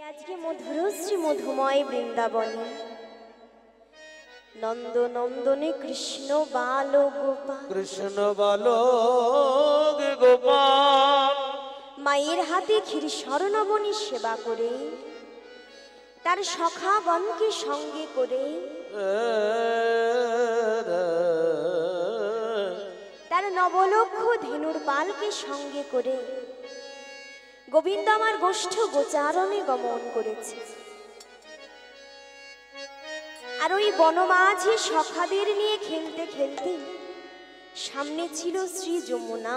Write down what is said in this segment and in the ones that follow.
আজকে মধুরশ্রী মধুময় বৃন্দাবনে নন্দ নন্দনে কৃষ্ণ বাল গোপাল, কৃষ্ণ বালক গোপাল মায়ের হাতে ক্ষীর স্বর্ণবনী সেবা করে তার সখাগণকে সঙ্গে করে তার নবলক্ষ ধেনুর পালকে সঙ্গে করে গোবিন্দ আমার গোষ্ঠ গোচারণে গমন করেছে। আর ওই বনমাঝি সখাদের নিয়ে খেলতে খেলতে সামনে ছিল শ্রী যমুনা।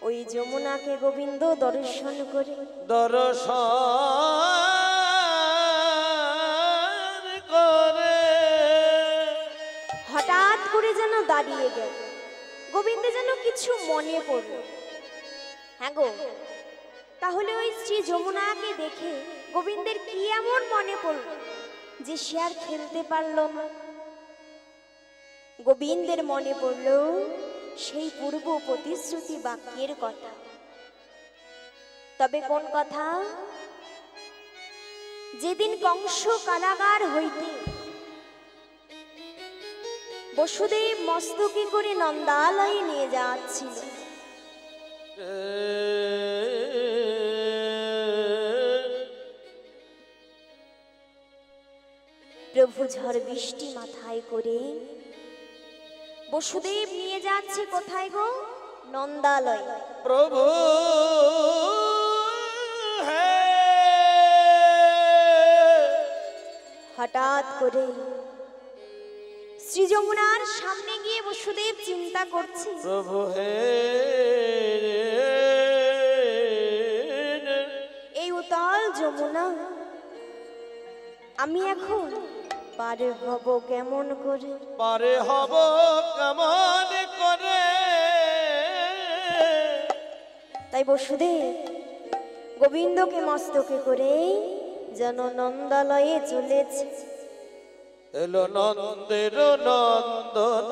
ওই যমুনাকে গোবিন্দ দর্শন করে হঠাৎ করে যেন দাঁড়িয়ে গেল। গোবিন্দ যেন কিছু মনে পড়ল। হ্যাঁ গো, তাহলে ওই শ্রী যমুনাকে দেখে গোবিন্দের কি এমন মনে পড়ল যে সে আর খেলতে পারল না? গোবিন্দের মনে পড়ল সেই পূর্ব প্রতিশ্রুতি বাক্যের কথা। তবে কোন কথা? যেদিন কংস কারাগার হইতে বসুদেব মস্তকে করে নন্দালয়ে নিয়ে যাচ্ছিল, প্রভু ঝড় বৃষ্টি মাথায় করে বসুদেব নিয়ে যাচ্ছে কোথায় গো? নন্দালয়। প্রভু হঠাৎ করে শ্রী যমুনার সামনে গিয়ে বসুদেব চিন্তা করছে, প্রভু হে, এই উতাল যমুনা আমি এখন পারে হব কেমন করে? পারে হব কেমন করে? তাই বসুদেব গোবিন্দকে মস্তকে করে যেন নন্দালয়ে চলেছে। এলো নন্দের নন্দন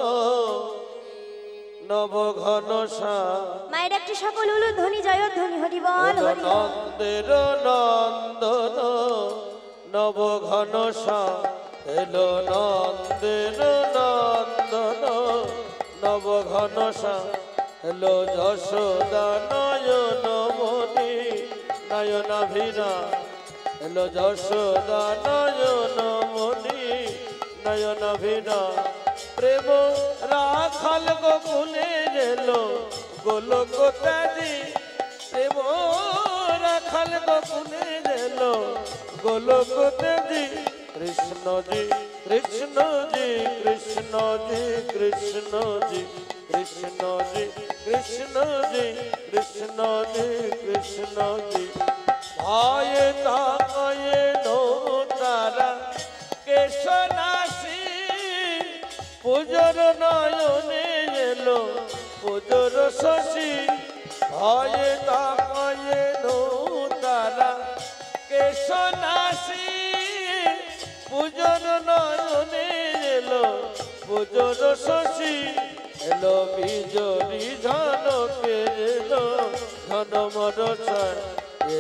নব ঘন মায়ের একটি সকল হলো ধ্বনি জয় ধ্বনি হরি বল। নন্দের নন্দন নব ঘন এলো নন্দের নন্দন নব ঘন এলো যশোদা নয়ন মণি নয়নাভিরা, এলো যশোদা নয়ন মণি নয়নাভিরা, প্রেম রাখাল গোকুলে এলো গোলক ত্যাজি, প্রেম রাখাল গোকুলে এলো গোলক ত্যাজি, কৃষ্ণজি কৃষ্ণজি কৃষ্ণজি কৃষ্ণজি কৃষ্ণজি কৃষ্ণজি কৃষ্ণজি কৃষ্ণজি, ভয়ে তায়ে নো তারা কেশনাসি, পুজোর নয়নে এলো পুজোর শশী, ভয়ে তায়ে নো তারা কেশনাসি, পুজোর নয়নে এলো পুজোর শশী, এলো বিজরি ঝনকে এলো ধন মরসায়,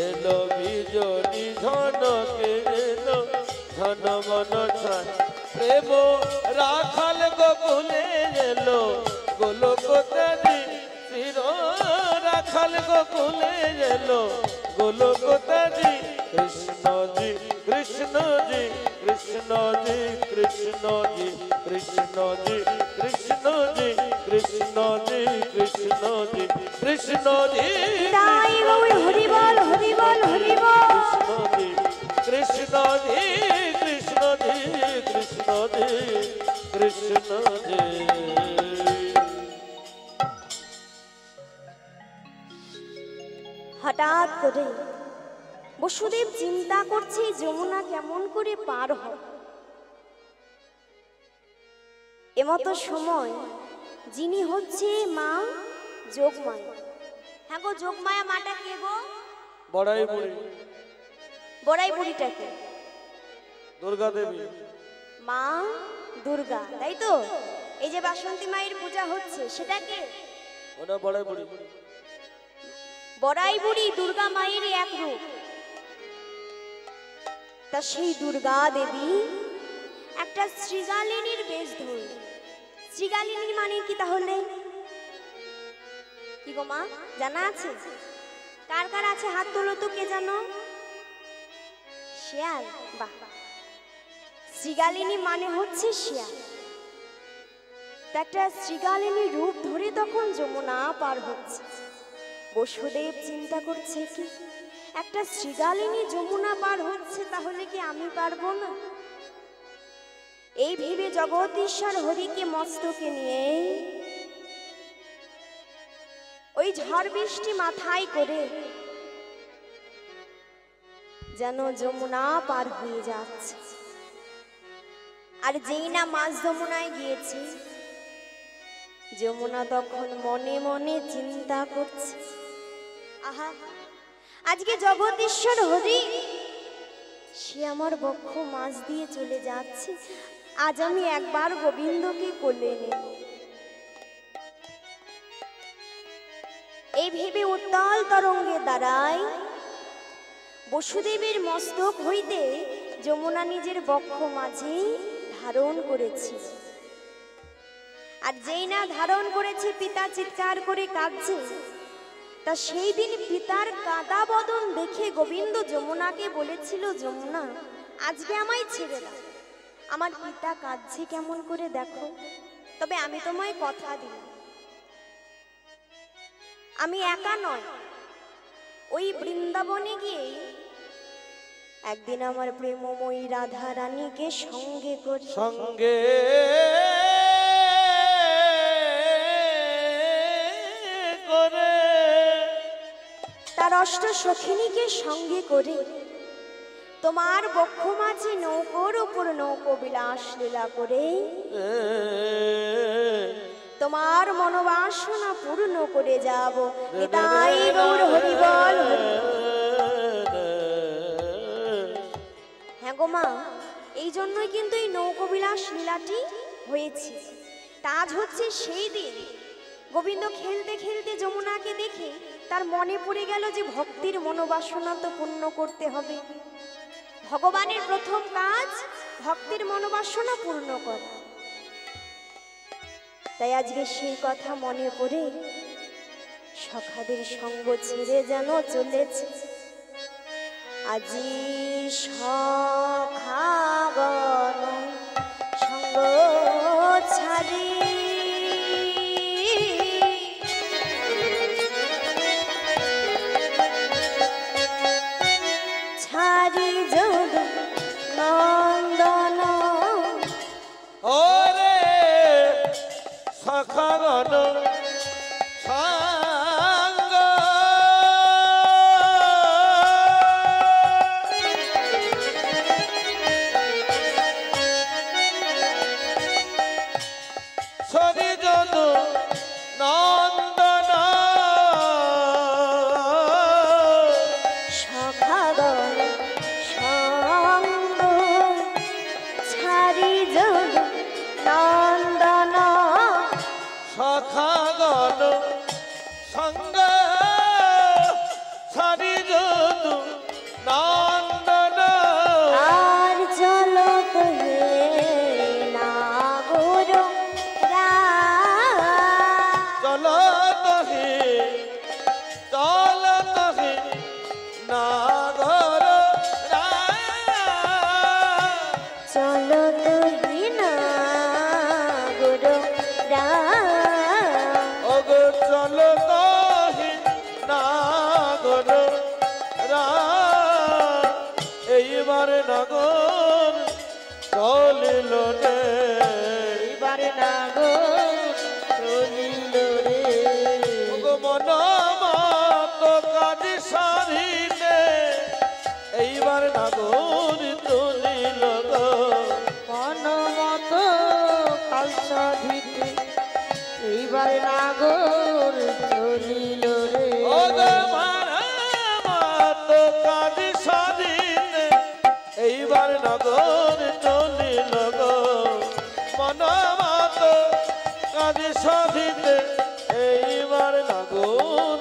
এলো বিজরি ঝনকে এলো ধন মনসায়, প্রেম রাখাল গোকুলে এলো গোলক ত্যাজি, চির রাখাল গোকুলে এলো গোলক ত্যাজি, কৃষ্ণজি কৃষ্ণজি কৃষ্ণজি কৃষ্ণজি কৃষ্ণজি কৃষ্ণজি কৃষ্ণজি কৃষ্ণজি কৃষ্ণজি হরি বল হরি বল হরি বল। কৃষ্ণজি কৃষ্ণজি কৃষ্ণজি কৃষ্ণজি। হঠাৎ করে বসুদেব চিন্তা করছে যমুনা কেমন করে পার হয়। এমতো সময় যিনি হচ্ছে মা যোগমায়া। হ্যাঁ গো, যোগমায়া মাটা কে গো? বড়াই বুড়ি। বড়াই বুড়িটাকে দুর্গা দেবী, মা দুর্গা, তাই তো? এই যে বাসন্তী মায়ের পূজা হচ্ছে সেটাকে ওটা বড়াই বুড়ি। বড়াই বুড়ি দুর্গা মায়ের এক রূপ। তা সেই দুর্গা দেবী একটা শ্রীগালিনীর বেশ ধরল। শ্রীগালিনী মানে কি তাহলে? কি গো মা, জানা আছে? কার কার আছে হাত তোলো তো, কে জানো? শিয়াল। বাহ, শ্রীগালিনী মানে হচ্ছে শিয়াল। একটা শ্রীগালিনী রূপ ধরে তখন যমুনা পার হচ্ছে। বসুদেব চিন্তা করছে কি একটা শ্রীগালিনী যমুনা পার হচ্ছে, তাহলে কি আমি পারবো না? এই ভেবে জগদীশ্বর হরিকে মস্তকে নিয়ে ওই ঝড় বৃষ্টি মাথায় করে যেন যমুনা পার হয়ে যাচ্ছে। আর যেই না মাঝ যমুনায় গিয়েছে, যমুনা তখন মনে মনে চিন্তা করছে, আহা, আজকে জগদীশ্বর হরি সে আমার বক্ষ মাছ দিয়ে চলে যাচ্ছে, আজ আমি একবার গোবিন্দকে কোলে নেব। এই ভেবে উত্তাল তরঙ্গে দাঁড়ায় বসুদেবের মস্তক হইতে যমুনা নিজের বক্ষ মাঝে ধারণ করেছে। আর যেই না ধারণ করেছে, পিতা চিৎকার করে কাঁদছে। তা সেই দিন পিতার কাঁদা বদন দেখে গোবিন্দ যমুনাকে বলেছিল, যমুনা, আজকে আমায় ছেড়ে দাও, আমার পিতা কাঁদছে কেমন করে দেখো। তবে আমি তোমায় কথা দিই, আমি একা নয়, ওই বৃন্দাবনে গিয়ে একদিন আমার প্রেমময়ী রাধা রানীকে সঙ্গে করে তার অষ্ট সখিনীকে সঙ্গে করে তোমার বক্ষ মাঝে নৌকোর উপর নৌকো বিলাস লীলা করে তোমার মনোবাসনা পূর্ণ করে যাব। নিতাই গৌর হরি বল। হ্যাঁ গো মা, এই জন্যই কিন্তু এই নৌকো বিলাস লীলাটি হয়েছে। আজ হচ্ছে সেই দিন গোবিন্দ খেলতে খেলতে যমুনাকে দেখে তার মনে পড়ে গেল যে ভক্তির মনোবাসনা তো পূর্ণ করতে হবে। ভগবানের প্রথম কাজ ভক্তির মনোবাসনা পূর্ণ করা। তাই আজকে সেই কথা মনে পড়ে সখাদের সঙ্গ ছেড়ে যেন চলেছে। আজি সখাগণ সঙ্গ ছাড়ি ছাড়ি যোগ নন্দন। ওরে সখাগণ সঙ্গ সরি যদু নন্দন। সখাগণ সঙ্গ ছাড়ি যোগ নন্দন। সখাগণ সঙ্গ ছাড়ি যদু নন্দন। আর চলো কহে না গুরু চলো তহে নাগর চলো তুই না গুরু ওগো চলো তহে নাগর এইবার নাগর চলিল রে। এবার না গো চলিল রে। ওগো মন মত কাজ সারিলে এইবার নাগর চলিল গো। মন মত কাল সাধিতে এইবার নাগর চলিল রে। ওগো মন মত কাজ সারিলে এইবার নাগর চলিল গো। মন মত কাজ সাধিতে এইবার নাগর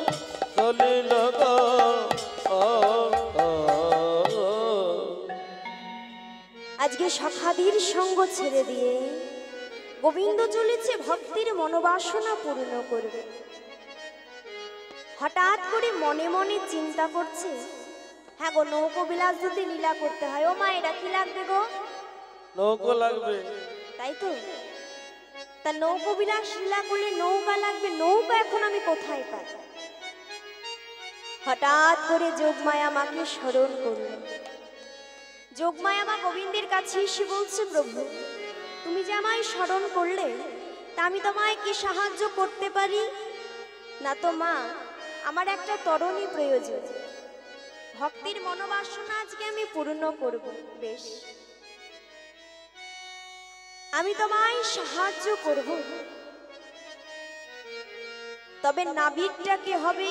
চলিল গো। আজকে সখাদির সঙ্গ ছেড়ে দিয়ে গোবিন্দ চলেছে ভক্তের মনোবাসনা পূর্ণ করবে। হঠাৎ করে মনে মনে চিন্তা করছে, হ্যাঁ গো, নৌকো বিলাস যদি লীলা করতে হয়, ও মা এটা কি লাগবে গো? নৌকো লাগবে। তাই তো, তা নৌকো বিলাস লীলা করলে নৌকা লাগবে, নৌকা এখন আমি কোথায় পাই? হঠাৎ করে যোগমায়া মাকে স্মরণ করল। যোগমায়া মা গোবিন্দের কাছে এসে বলছে, প্রভু তুমি যে আমায় স্মরণ করলে, তা আমি তোমায় কি সাহায্য করতে পারি? না তো মা, আমার একটা তরণী প্রয়োজন, ভক্তির মনোবাসনা আজকে আমি পূর্ণ করব। বেশ, আমি তোমায় সাহায্য করব, তবে নাবিকটা কে হবে?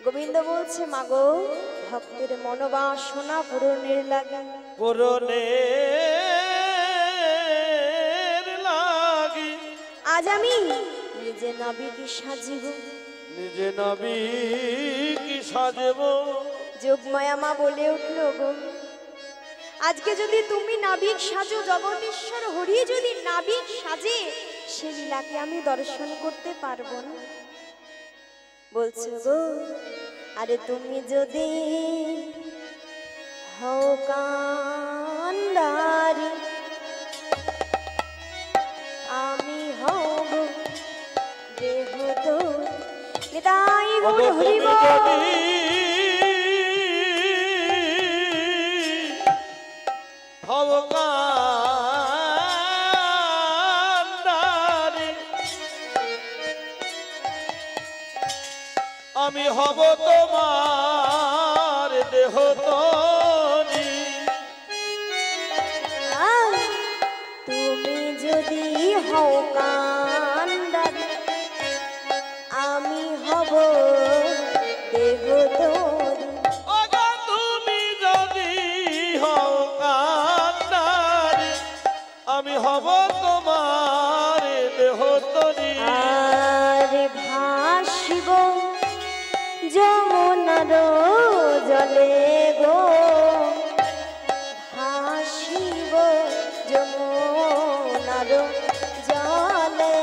গোবিন্দ বলছে, মাগো, ভক্তের মনোবাসনা পূরণের লাগে, পূরণের লাগি আজ আমি নিজে নাবিক সাজিব। নিজে নাবিক সাজব। যোগমায়া মা বলে উঠল, গো আজকে যদি তুমি নাবিক সাজো, জগদীশ্বর হরি যদি নাবিক সাজে, সে লীলাকে আমি দর্শন করতে পারবো না। বলছো গো, আরে তুমি যদি হও কান্ডারি, আমি হব দেহ তো নিতাই গৌর হরি বল। আমি হব তোমার দেহ তরি। তুমি যদি হও কান্ডারি, আমি হব দেহ তরি। তুমি যদি হও কান্ডারি, আমি হব তোমার দেহ তরি। আর ভাসিব যমুনার জলে গো, ভাসিব যমুনার জলে।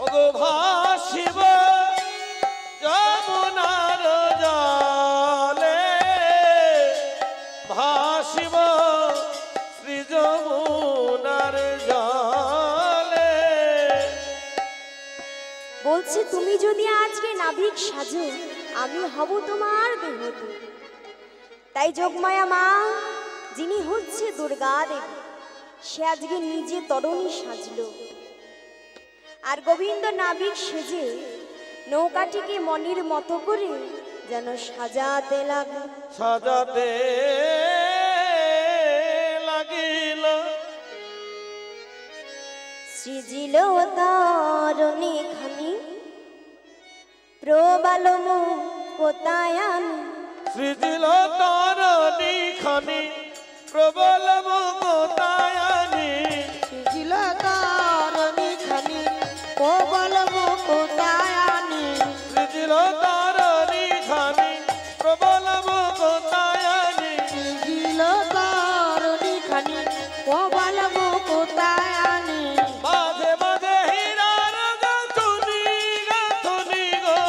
ওগো ভাসিব যমুনার জলে, ভাসিব শ্রী যমুনার জলে। বলছে, তুমি যদি আজকে নাবিক সাজো, আমি হব তোমার দেহতী। তাই যোগমায়া মা, যিনি হচ্ছে দুর্গা দেবী, সে আজকে নিজে তরুণী সাজলো, আর গোবিন্দ নাবিক সেজে নৌকাটিকে মনের মতো করে যেন সাজাতে লাগলো। সাজাতে লাগিল। সৃজিল তরুণী খানি, প্রবাল মুকোতায়ান। সৃজিল তরণী খানি, প্রবল মুকোতায়ানি। সৃজিল তরণী খানি, প্রবল মুকোতায়ানি। সৃজিল তরণী খানি, প্রবল মুকোতায়ানি। সৃজিল তরণী খানি, প্রবল মুকোতায়ানি। মাঝে মাঝে হীরার গাঁথুনি গাঁথুনি গো,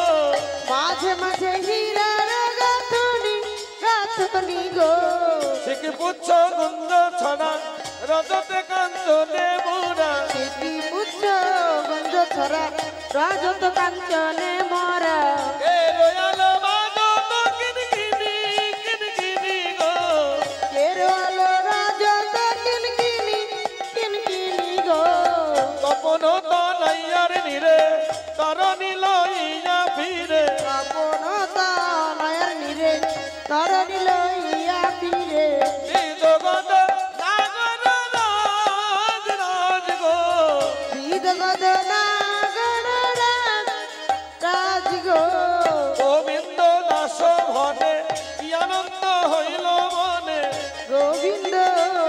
মাঝে মাঝে হীরার গাঁথুনি গাঁথুনি গো। শিখি পুচ্ছ গুঞ্জ ছড়া, রজতে কাঞ্চনে মোরা। সেটি পুচ্ছ গঞ্জ ছড়া, রাজত কাঞ্চনে মরা। কে রয়াল মাদত কিনকিনি কিনকিনি গো, কেরল রাজত কিনকিনি কিনকিনি গো। তপন তনাইয়ার নিরে তরণী লইয়া ফিরে। আপন তানায়ের নিরে তরণী লইয়া ফিরে। জগত নাগর রাজ রাজ গো, বিদগদ নাগর রাজ রাজ গো। গোবিন্দ দাস ভনে কি আনন্দ হইল মনে। গোবিন্দ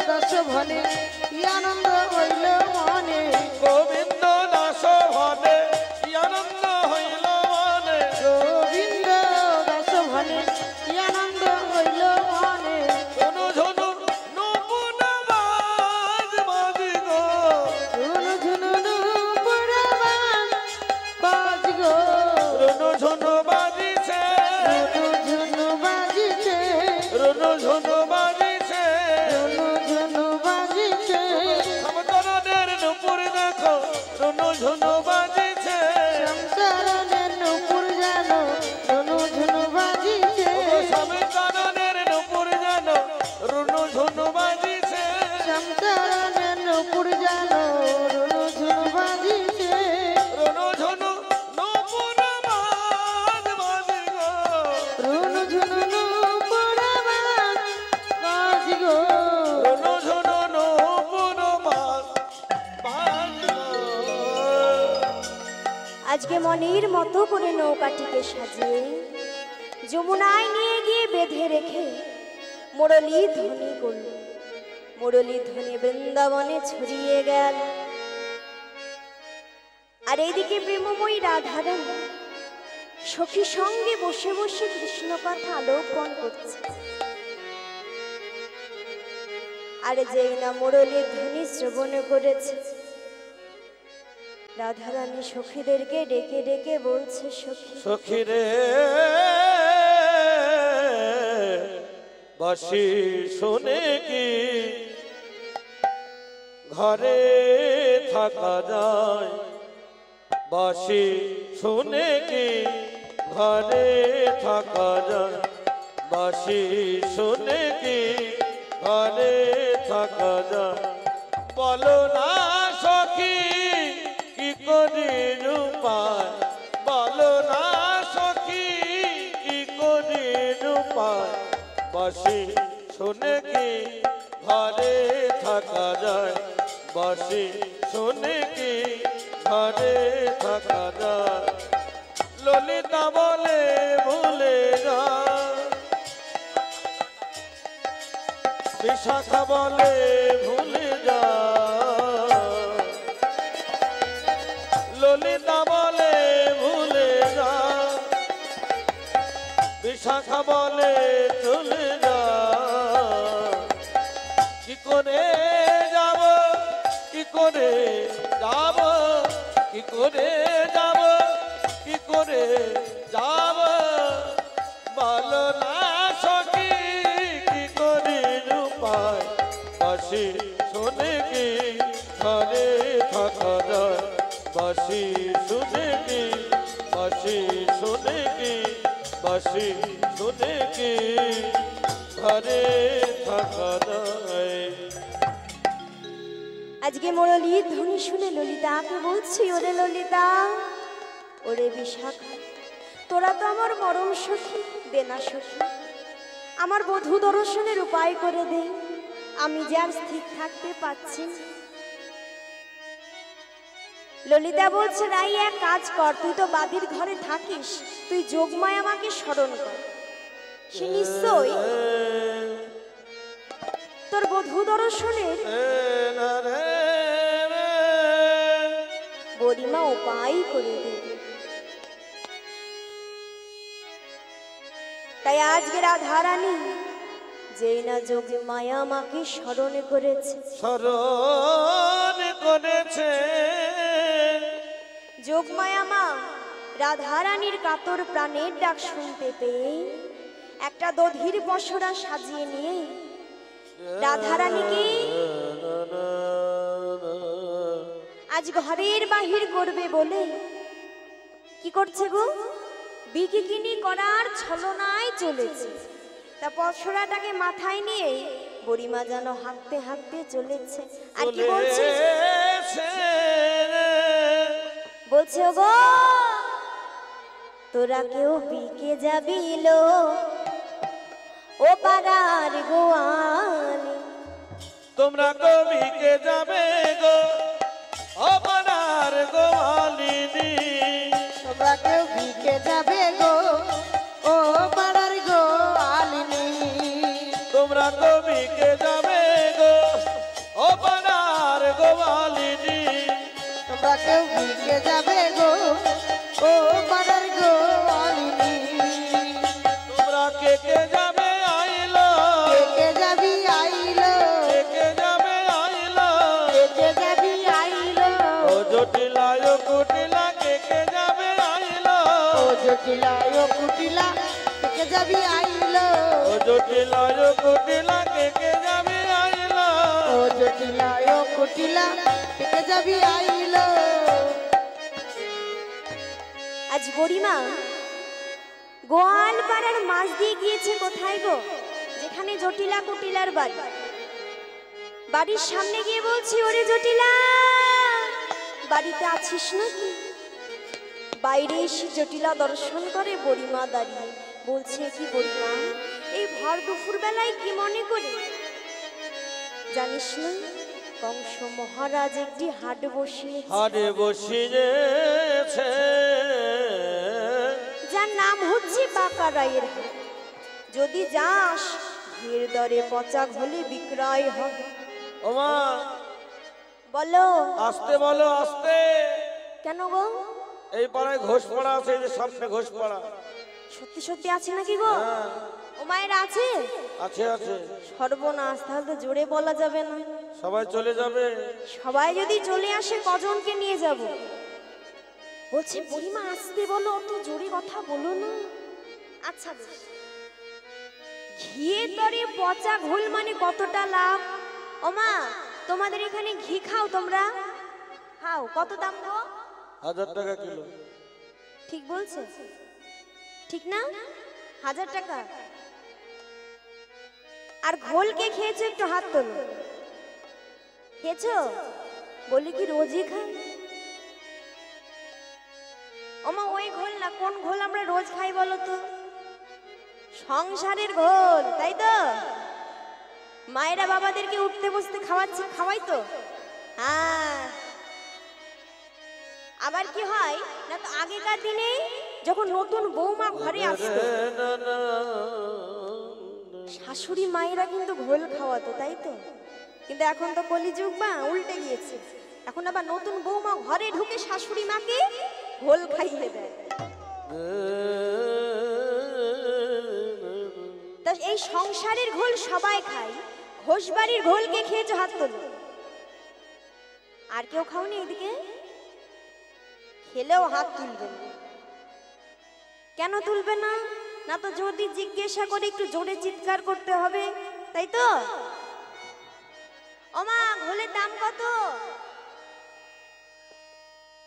দাস ভনে কি আনন্দ হইল মনে। গোবিন্দ দাস ভনে কি আনন্দ হইল মনে। গোবিন্দ দাস ভনে কি আনন্দ হইল মনে। ঝুনু ঝুনু রুনু ঝুনু বাজিছে ঝুনু ঝুনু বাজিছে সমতরণের নুপুর দেখো রুনু ঝুনু বাজিছে সংসারনের নুপুর জানো ঝুনু ঝুনু বাজিছে সমতরণের নুপুর জানো রুনু ঝুনু বাজিছে সংসারনের নুপুর জানো ঝুনু ঝুনু বাজিছে রুনু ঝুনু নুপুর বাজ বাজিগো রুনু ঝুনু নুপুর বাজিগো রুনু ঝুনু নুপুর বাজ বাজিগো। আজকে মনের মতো করে নৌকাটিকে সাজিয়ে যমুনায় নিয়ে গিয়ে বেঁধে রেখে মুরলী ধ্বনি করল। মুরলী ধ্বনি বৃন্দাবনে ছড়িয়ে গেল। আর এইদিকে প্রেমময়ী রাধারানী সখী সঙ্গে বসে বসে কৃষ্ণ কথা আলোকন করছে। আর যেই না মুরলীর ধ্বনি শ্রবণ করেছে, রাধারানী সখীদেরকে ডেকে ডেকে বলছে, সখী সখী রে বাসি শুনে কি ঘরে থাকা যায়, বাসি শুনে কি ঘরে থাকা যায়, বাসি শুনে কি ঘরে থাকা যায়, বলো না সখী কি করি রূপায়, বলো না সখী কি করি রূপায়, বাসি শুনে কি ঘরে থাকা যায়, বাসি শুনে কি ঘরে থাকা যায়, ললিতা বলে ভুলে যা, বিশাখা বলে ভুলে যা, ললিতা বলে ভুলে যা, বিশাখা বলে চলে যা, কি করে যাব, কি করে যাব, কি করে যাব, কি করে যাব, বলো না সখী কি করি রূপায়, বাসি শুনে কি ঘরে থাকা যায়, বাসি শুনে কি, বাসি শুনে কি, বাসি শুনে কি ঘরে থাকা যায়। আজকে মুরলীর ধ্বনি শুনে ললিতাকে বলছি, ওরে ললিতা, ওরে বিশাখা, তোরা তো আমার মরম সখী, দেনা সখী, আমার বধূ দর্শনের উপায় করে দে, আমি যে আর স্থির থাকতে পারছি না। ললিতা বলছে, রাই এক কাজ কর, তুই তো বাদির ঘরে থাকিস, তুই যোগমায় আমাকে স্মরণ কর, সে নিশ্চয়ই তোর বধূ দর্শনের গরিমা উপায় করে দেবে। তাই আজকে রাধারানী যেই না যোগে মায়া আমাকে স্মরণ করেছে, স্মরণ করেছে, যোগমায়া মা রাধারানীর কাতর প্রাণের ডাক শুনতে পেয়ে একটা দধির পসরা সাজিয়ে নিয়ে রাধারানীকে আজ ঘরের বাহির করবে বলে কি করছে গো, বিকিকিনি করার ছলনায় চলেছে। তা পসরাটাকে মাথায় নিয়ে বুড়িমা যেন হাঁটতে হাঁটতে চলেছে। আর কি বলছে, বলছে গো তোরা কেউ বিকে যাবি লো ও পাড়ার গোয়ালি, তোমরা কবিকে যাবে গো ও পাড়ার গোয়ালিনী, তোমরা কেউ বিকে যাবে গো ও পাড়ার গোয়ালিনী, তোমরা কবিকে যাবে গো ও পাড়ার গোয়ালিনী, তোমরা কেউ বিকে যাবে গো ও পাড়ার গোয়ালিনী, তোমরা কে কে যাবে আইলো, কে যাবি আইলো, কে যাবে আইলো, কে যাবি আইলো, ও জটিলা ও কুটিলা কে যাবে আইলো, ও জটিলা ও কুটিলা কে যাবি আইলো, ও জটিলায় কুটিলা কে কে যাবি আইলো ও জটিলা ও কুটিলা কে যাবি আইলো আজ বুড়িমা গোয়াল পাড়ার মাছ দিয়ে গিয়েছে কোথায় গো, যেখানে জটিলা কুটিলার বাড়ি। বাড়ির সামনে গিয়ে বলছি, ওরে জটিলা, বাড়িতে আছিস নাকি? বাইরে এসে জটিলা দর্শন করে বুড়িমা দাঁড়িয়ে। বলছে, কি বুড়িমা, এই ভর দুপুর বেলায় কি মনে করে? জানিস না, কংস মহারাজ একটি হাট বসিয়েছে, হাটে বসিয়েছে, যার নাম হচ্ছে বাঁকা রায়ের হাট। যদি যাস, ঘির দরে পচা ঘলে বিক্রয় হবে। ওমা বলো। আসতে বলো, আসতে। কেন গো? এই পাড়ায় ঘোষ পাড়া আছে, এই যে সামনে ঘোষ পাড়া। সত্যি সত্যি আছে নাকি গো? হ্যাঁ, ও মায়ের আছে? আছে আছে। সর্বনাশ, তাহলে তো জোরে বলা যাবে না। সবাই চলে যাবে। সবাই যদি চলে আসে, কজনকে নিয়ে যাব? বলছে, বুড়িমা আসতে বলো, অত জোরে কথা বলো না। আচ্ছা বেশ। ঘিয়ের দরে পচা ঘোল মানে কতটা লাভ? ও মা, তোমাদের এখানে ঘি খাও তোমরা? খাও। কত দাম গো? 1000 টাকা কিলো। ঠিক বলছে, ঠিক না? 1000 টাকা। আর ঘোল কে খেয়েছো? একটু হাত তোলো। খেয়েছো? বলি কি রোজই খাই? ওমা, ওই ঘোল না, কোন ঘোল আমরা রোজ খাই বলো তো? সংসারের ঘোল, তাই তো? মায়েরা বাবাদেরকে উঠতে বসতে খাওয়াচ্ছে, খাওয়াই তো? হ্যাঁ। আবার কি হয় না, তো আগেকার দিনে যখন নতুন বৌমা ঘরে আসতো, শাশুড়ি মায়েরা কিন্তু ঘোল খাওয়াতো, তাই তো? কিন্তু এখন তো কলিযুগ, বা উল্টে গিয়েছে। এখন আবার নতুন বৌমা ঘরে ঢুকে শাশুড়ি মাকে ঘোল খাইয়ে দেয়। তা এই সংসারের ঘোল সবাই খায়, ঘোষবাড়ির ঘোল কে খেয়েছো? হাত তোলো। আর কেউ খাওনি? এদিকে খেলেও হাত তুলবে না। কেন তুলবে না? না তো যদি জিজ্ঞাসা করে একটু জোরে চিৎকার করতে হবে, তাই তো? ওমা, ঘোলের দাম কত?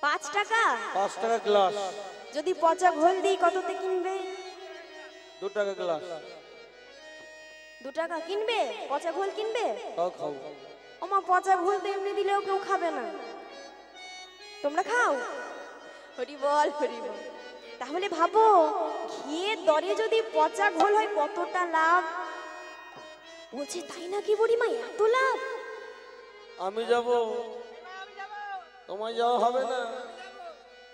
5 টাকা। 5 টাকা গ্লাস। যদি পচা ঘোল দিই, কততে কিনবে? 2 টাকা গ্লাস। 2 টাকা কিনবে? পচা ঘোল কিনবে? খাও খাও। ওমা, পচা ঘোল তো এমনি দিলেও কেউ খাবে না। তোমরা খাও? হরি বল, হরি বল। তাহলে ভাবো, ঘিয়ের দরে যদি পচা ঘোল হয়, কতটা লাভ? বলছে, তাই নাকি বুড়িমা, এত লাভ? আমি যাব। তোমার যাওয়া হবে না,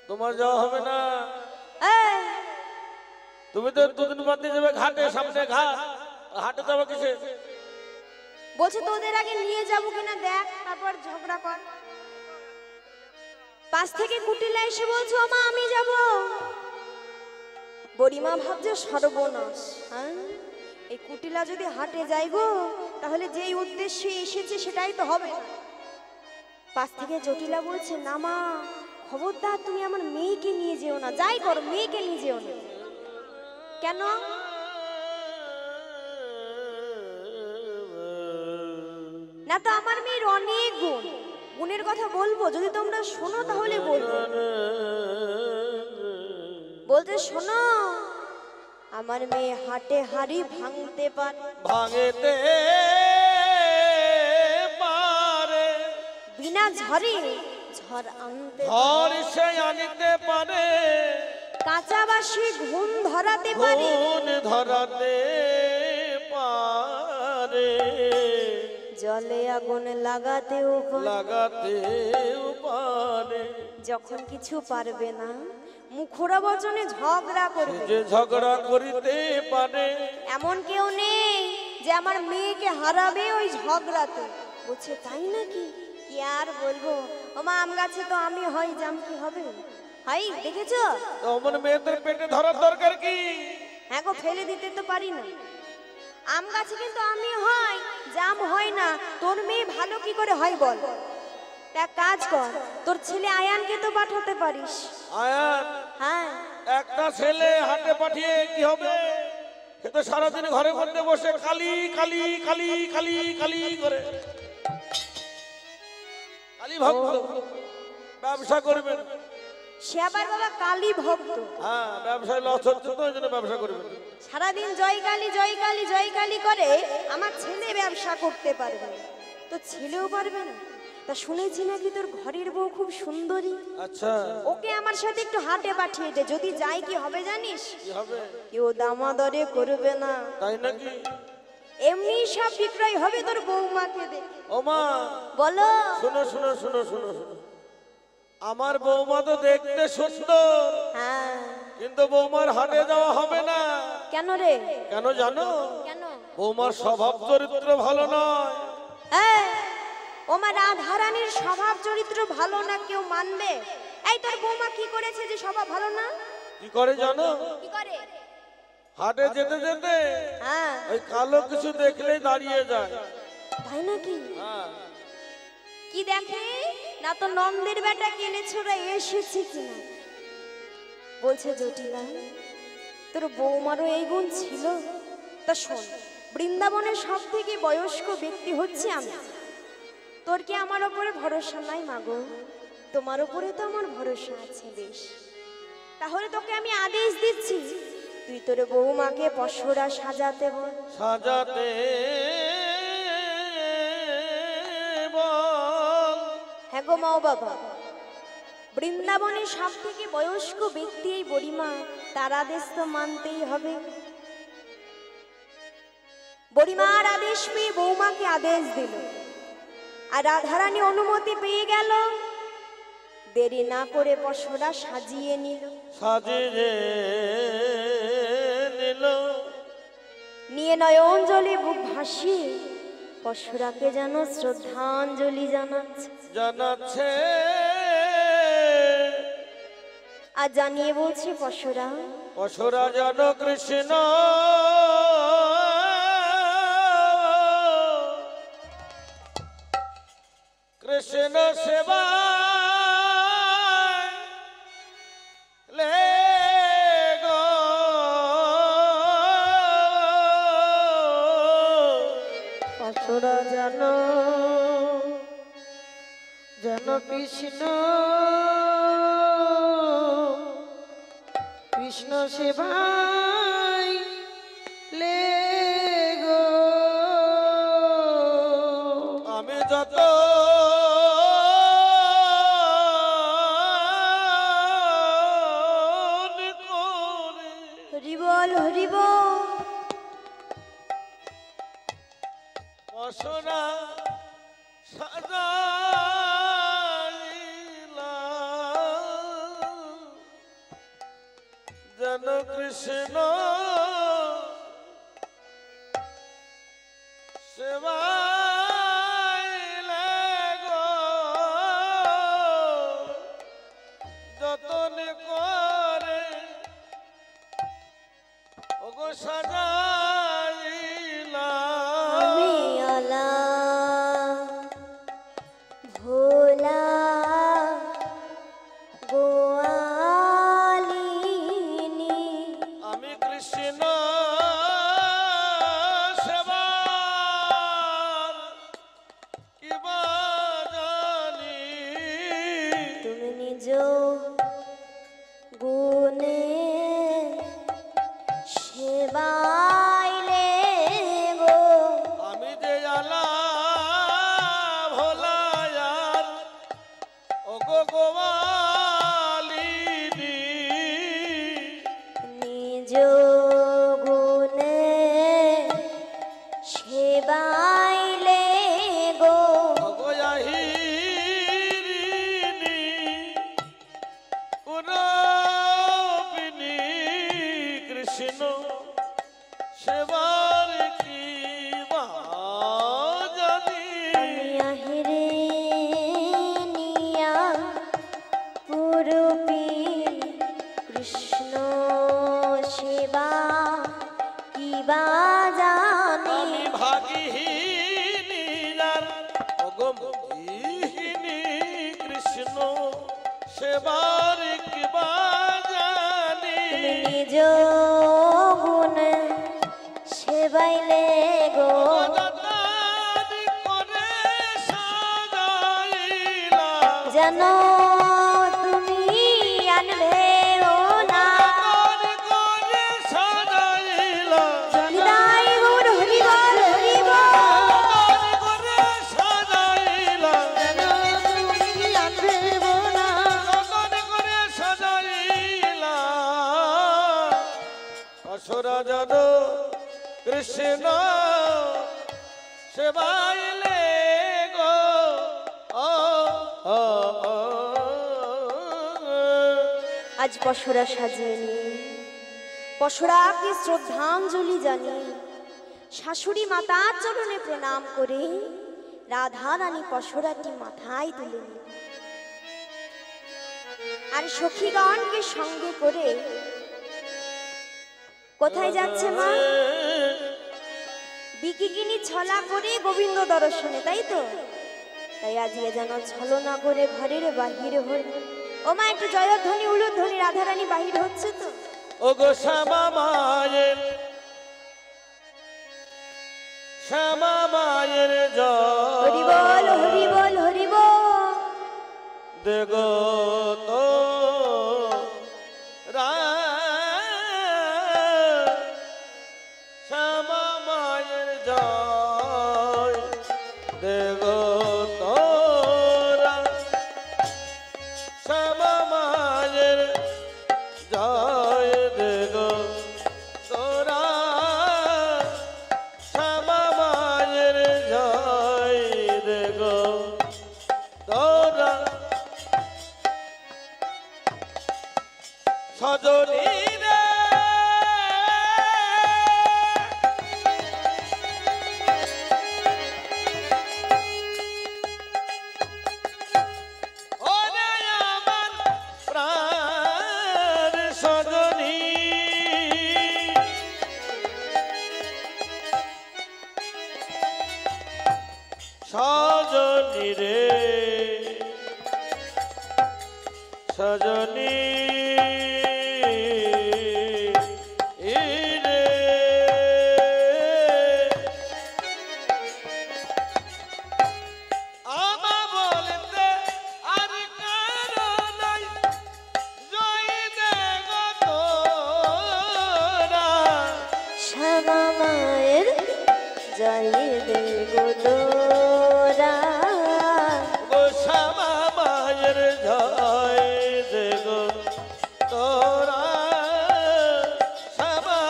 তোমার যাওয়া হবে না। এই, তুমি তো 2 দিন বাদ দিয়ে যাবে ঘাটে, সামনে ঘাট। হাটে যাবো কিসে? বলছে তোদের আগে নিয়ে যাবো কিনা দেখ, তারপর ঝগড়া কর। পাশ থেকে কুটিলা এসে বলছো, মা আমি যাব। বুড়িমা ভাবছে, সর্বনাশ। হ্যাঁ, এই কুটিলা যদি হাটে যাই গো, তাহলে যেই উদ্দেশ্যে এসেছে সেটাই তো হবে না। পাশ থেকে জটিলা বলছে, না মা, খবরদার তুমি আমার মেয়েকে নিয়ে যেও না, যাই করো মেয়েকে নিয়ে যেও না। কেন? না তো আমার মেয়ের অনেক গুণ, গুণের কথা বলবো, যদি তোমরা শোনো তাহলে বলবো। বলতে, শোনো, আমার মেয়ে হাটে হাড়ি ভাঙতে পারে, ভাঙেতে পারে, বিনা ঝড়ে ঝড় আনতে, ঝড় সে আনিতে পারে, কাঁচা বাসি ঘুম ধরাতে পারে, গুণ ধরাতে পারে, জলে আগুন লাগাতেও পারে। লাগাতেও পারে। যখন কিছু পারবে না, মুখরা বচনে ঝগড়া করবে। যে ঝগড়া করিতে পারে, এমন কেউ নেই যে আমার মেয়েকে হারাবে ওই ঝগড়াতে। বলছে, তাই নাকি? কি আর বলবো, ওমা, আম গাছে তো আমি হই, জাম কি হবে? হাই, দেখেছো? তো আমার মেয়েদের পেটে ধরার দরকার কি? হ্যাঁ গো, ফেলে দিতে তো পারি না। আম গাছে কিন্তু আমি হয়, জাম হয় না। তোর মেয়ে ভালো কি করে হয় বল? এক কাজ কর, তোর ছেলে আয়ানকে তো পাঠাতে পারিস। আয়ান? হ্যাঁ, একটা ছেলে হাটে পাঠিয়ে কি হবে? এ তো সারাদিন ঘরের মধ্যে বসে কালি কালি কালি কালি কালি করে কালী ভক্ত, ব্যবসা করবেন। সে আবার বাবা কালী ভক্ত। হ্যাঁ, ব্যবসায় লস হচ্ছে তো ওই জন্য ব্যবসা করবেন। সারাদিন জয় কালী জয় কালী জয় কালী করে আমার ছেলে ব্যবসা করতে পারবে না। তো ছেলেও পারবে না। তা শুনেছি নাকি তোর ঘরের বউ খুব সুন্দরী। আচ্ছা, ওকে আমার সাথে একটু হাটে পাঠিয়ে দে। যদি যাই কি হবে জানিস? কি হবে? কেউ দামাদরে করবে না, তাই নাকি? এমনি সব বিক্রয় হবে তোর বৌমাকে দে। ও মা, বলো। শোনো শোনো শোনো শোনো শোনো, আমার বৌমা তো দেখতে সুন্দর, হ্যাঁ, কিন্তু বৌমার হাটে যাওয়া হবে না। কেন রে? কেন জানো? কেন? বৌমার স্বভাব চরিত্র ভালো নয়। এই, ওমা রাধারানীর স্বভাব চরিত্র ভালো না কেউ মানবে? এই তোর বৌমা কি করেছে যে স্বভাব ভালো না? কি করে জানো? কি করে? হাটে যেতে যেতে হ্যাঁ, ওই কালো কিছু দেখলেই দাঁড়িয়ে যায়। তাই নাকি? হ্যাঁ, কি দেখে না তো নন্দের বেটা কেনে ছোড়া এসেছে কিনা। বলছে জটিলা, তোর বৌমারও এই গুণ ছিল? তা শোন, বৃন্দাবনের সব থেকে বয়স্ক ব্যক্তি হচ্ছে আমি। তোর কি আমার ওপরে ভরসা নাই মাগো? তোমার ওপরে তো আমার ভরসা আছে। বেশ, তাহলে তোকে আমি আদেশ দিচ্ছি, তুই তোর বৌমাকে পশরা সাজাতে বল। সাজাতে বল। হ্যাঁ গো মা ও বাবা, বৃন্দাবনের সব থেকে বয়স্ক ব্যক্তি এই বুড়িমা, তার আদেশ তো মানতেই হবে। বুড়িমার আদেশ পেয়ে বৌমাকে আদেশ দিল, আর রাধারানী অনুমতি পেয়ে গেল। দেরি না করে পশরা সাজিয়ে নিল। সাজিয়ে নিল। নিয়ে নয়ন জলে বুক ভাসিয়ে পশরাকে যেন শ্রদ্ধাঞ্জলি জানাচ্ছে। জানাচ্ছে আর জানিয়ে বলছে পশরা, পশুরা যেন কৃষ্ণ কৃষ্ণ সেবা পশুরা যেন যেন কৃষ্ণ কৃষ্ণ সেবাই লে গো। আমি যত হরিবল হরিবল। পশুরা সাজাইলা যেন কৃষ্ণ সেবাইলে গো, যতন করে ওগো সাজাইলা। আমি আলা ভোলা গোয়ালিনী। আমি কৃষ্ণ সেবার কিবা জানি। তুমি নিজ গুণে সেবাইলে গো। আমি যে আলা ভোলায়ার ওগো গোয়ালিনী। নিজ গুণে সেবাইলে গো। ওগো আহিরিনী পুরবিনী কৃষ্ণ সেবার কি বা জানি। আমি আহিরে নিয়া পুরুপি কৃষ্ণ সেবা কিবা জানি। আমি ভাগিহীনী যার ওগো মতিহীনী কৃষ্ণ সেবার কি বা জানি। তুমি নিজ গুণে সাজাইলে গো যতন করে সাজাইলা যেন তুমি আনবে ও না যতন করে সাজাইলা নিতাই গৌর হরি বল হরি বল যতন করে সাজাইলা যেন তুমি আনবে বোনা যতন করে সাজাইলা অসুরা যেন কৃষ্ণ সেবাইলে গো ও ও ও। আজ পশুরা সাজিয়ে নিয়ে পশুরাকে শ্রদ্ধাঞ্জলি জানিয়ে শাশুড়ি মাতার চরণে প্রণাম করে রাধা রানী পশুরাটি মাথায় তুলে নিল আর সখীগণকে সঙ্গে করে কোথায় যাচ্ছে মা বিকিকিনি ছলা করে গোবিন্দ দর্শনে তাই তো তাই আজকে যেন ছলনা করে ঘরের বাহির হল ও মা একটু জয়ধ্বনি উলুধ্বনি রাধারানী বাহির হচ্ছে তো ও গো শ্যামা মায়ের হরি বল হরি বল হরি বল দেগো তো শ্যামা মায়ের জয় দেগো তোরা শ্যামা মায়ের জয় দেগো তোরা শ্যামা মায়ের জয় দেগো তোরা সজনী রে ওরে আমার প্রাণ সজনী সজনী রে সজনী রে আমা বলতে আর কারো নাই জয় দেগো তোরা শ্যামা মায়ের জয় দেগো তোরা গো শ্যামা মায়ের জয় দেগো তোরা শ্যামা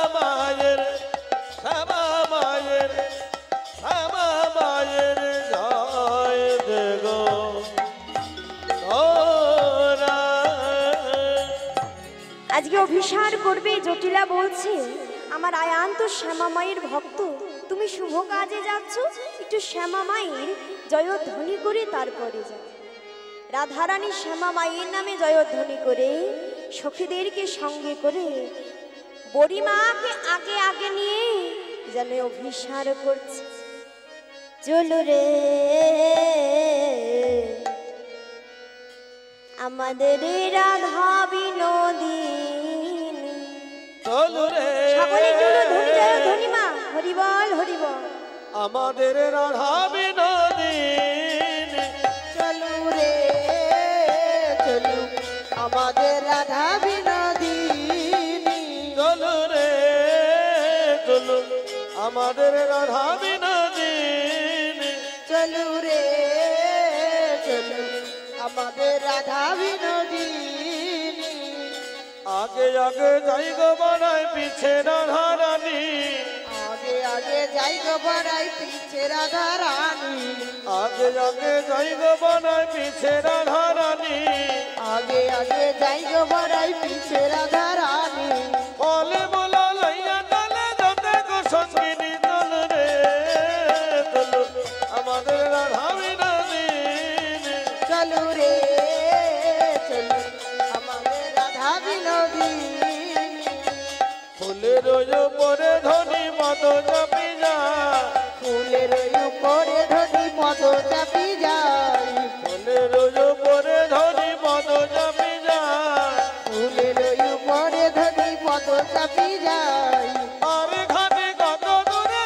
মায়ের জয় দেগো তোরা আজকে অভিসার করবে জটিলা বলছে আমার আয়ান তো শ্যামা মায়ের ভক্ত তুমি শুভ কাজে যাচ্ছ একটু শ্যামা মায়ের জয়ধ্বনি করে তারপরে যাও রাধারানী শ্যামা মায়ের নামে জয়ধ্বনি করে সখীদেরকে সঙ্গে করে বড়িমাকে আগে আগে নিয়ে যেন অভিসার করছে চলো রে আমাদের রাধা বিনোদিনী চলো রে সকলে চলো ধনী জয় ধনী মা হরি বল হরি বল আমাদের রাধা বিনোদিনী চলু রে চলু আমাদের রাধা বিনোদিনী চলো রে চলো আমাদের রাধা বিনোদিনী চলু রে চলু আমাদের রাধা বিনোদিনী আগে আগে যাই গো বানাই পিছে রাধা রানী আগে আগে যাই গো বড়াই পিছে রাধা রানী আগে আগে যাই গো বানাই পিছে রাধা রানী আগে আগে যাই গো বড়াই পিছে রাধা রানী বলে বলা লইয়া দলে যতে গো সঙ্গিনী চলো রে চলো আমাদের রাধা বিনোদিনী চলু রে চলু আমাদের রাধা বিনোদিনী ফুলের উপরে ধনী মদ চাপি যা ফুলের উপরে ধনী মদ চাপি যায় ফুলের উপরে ধনী মদ চাপি যা ফুলের উপরে ধনী মদ চাপি যায় আর ঘাটে কত দূরে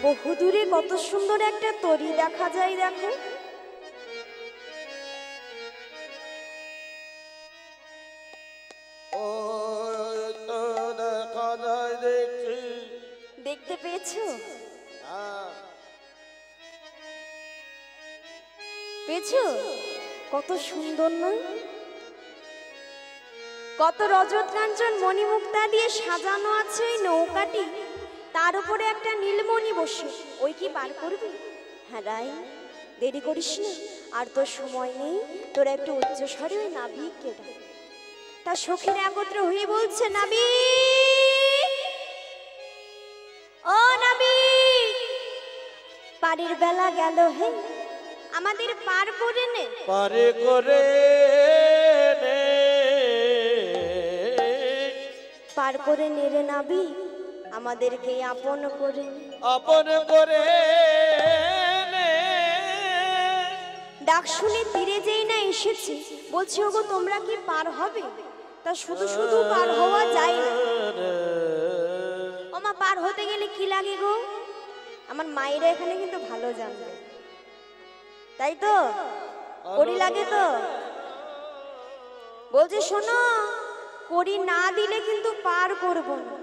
বহুদূরে কত সুন্দর একটা তরি দেখা যায়, দেখো। ওই তো দেখা যায় দেখছি। দেখতে পেয়েছো? হ্যাঁ, পেয়েছো? কত সুন্দর না? কত রজত কাঞ্চন মণিমুক্তা দিয়ে সাজানো আছে ওই নৌকাটি, তার উপরে একটা নীলমণি বসে। ওই কি পার করবি? হ্যাঁ রাই, দেরি করিস না, আর তোর সময় নেই। তোরা একটু উচ্চ স্বরে ওই নাবিককে ডাক। তার সখীরা একত্র হয়ে বলছে, নাবিক, ও নাবিক, পারের বেলা গেল, হে আমাদের পার করে নে। পারে করে নে, পার করে নে রে নাবিক, আমাদেরকে আপন করে নে। আপন করে নে। ডাক শুনে তীরে যেই না এসেছে, বলছি ওগো তোমরা কি পার হবে? তা শুধু শুধু পার হওয়া যায় না। ওমা, পার হতে গেলে কি লাগে গো? আমার মায়েরা এখানে কিন্তু ভালো জানবে, তাই তো? কড়ি লাগে তো? বলছে শোনো, কড়ি না দিলে কিন্তু পার করব না।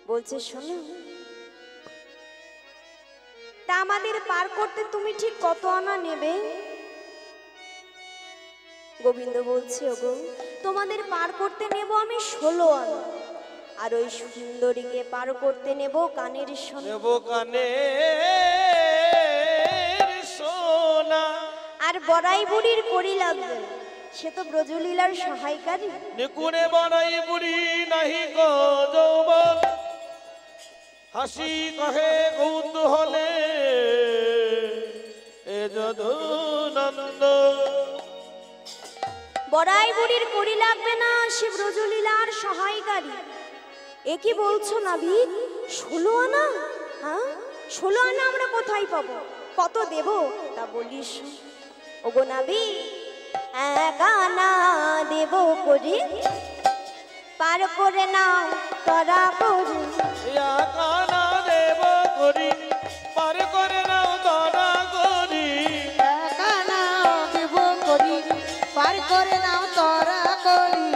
বলছে শোনো, তা আমাদের পার করতে তুমি ঠিক কত আনা নেবে? গোবিন্দ বলছে, ওগো তোমাদের পার করতে নেব আমি 16 আনা, আর ওই সুন্দরীকে পার করতে নেব কানের সোনা। নেব কানে সোনা। আর বড়াই বুড়ির কড়ি লাগবে, সে তো ব্রজলীলার সহায়কারী। নিকুনে বড়াই বুড়ি নাহি গো যৌবন, হাসি কহে কৌতূহলে এ যদু নন্দ। বড়াই বুড়ির কড়ি লাগবে না, সে ব্রজলীলার সহায়কারী। এ কি বলছো নাবিক? 16 আনা? হ্যাঁ, 16 আনা আমরা কোথায় পাবো? কত দেব তা বলিস? ওগো নাবিক, 1 আনা দেব করি, পার করে নাও তরা করি। কানা দেব করি, পার করে নাও ধরা করি। একা নাও দেব করি, পার করে নাও তরা করি।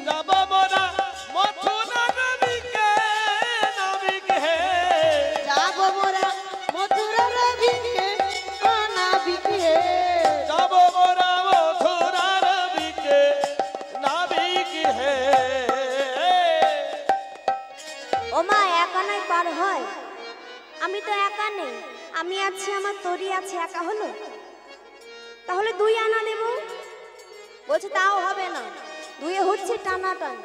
যাব মোরা মথুরার দিকে, নাবিক হে। যাব মোরা মথুরার দিকে, ও নাবিক হে। যাব মোরা মথুরার দিকে, নাবিক হে। ওমা, 1 আনায় পার হয়? আমি তো একা নেই, আমি আছি, আমার তরি আছে, একা হলো? তাহলে 2 আনা দেব। বলছে তাও হবে না, 2 হচ্ছে টানা টান।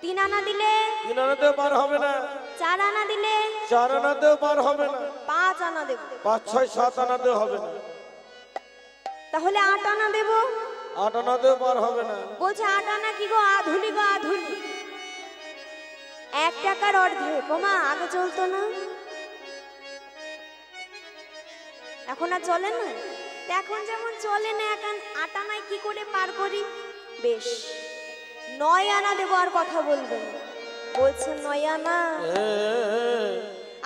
3 আনা দিলে? 3 আনাতেও পার হবে না। 4 আনা দিলে? 4 আনাতেও পার হবে না। 5 আনা দেব। 5, 6, 7 আনাতেও হবে না। তাহলে 8 আনা দেব। 8 আনাতেও পার হবে না। বলছে 8 আনা কি গো, আধুলি গো আধুলি, 1 টাকার অর্ধেক। ওমা, আগে চলতো না, এখন আর চলে না। তা এখন যেমন চলে না, এখন 8 আনায় কি করে পার করি? বেশ, 9 আনা দেবো, আর কথা বলবেন। বলছে 9 আনা?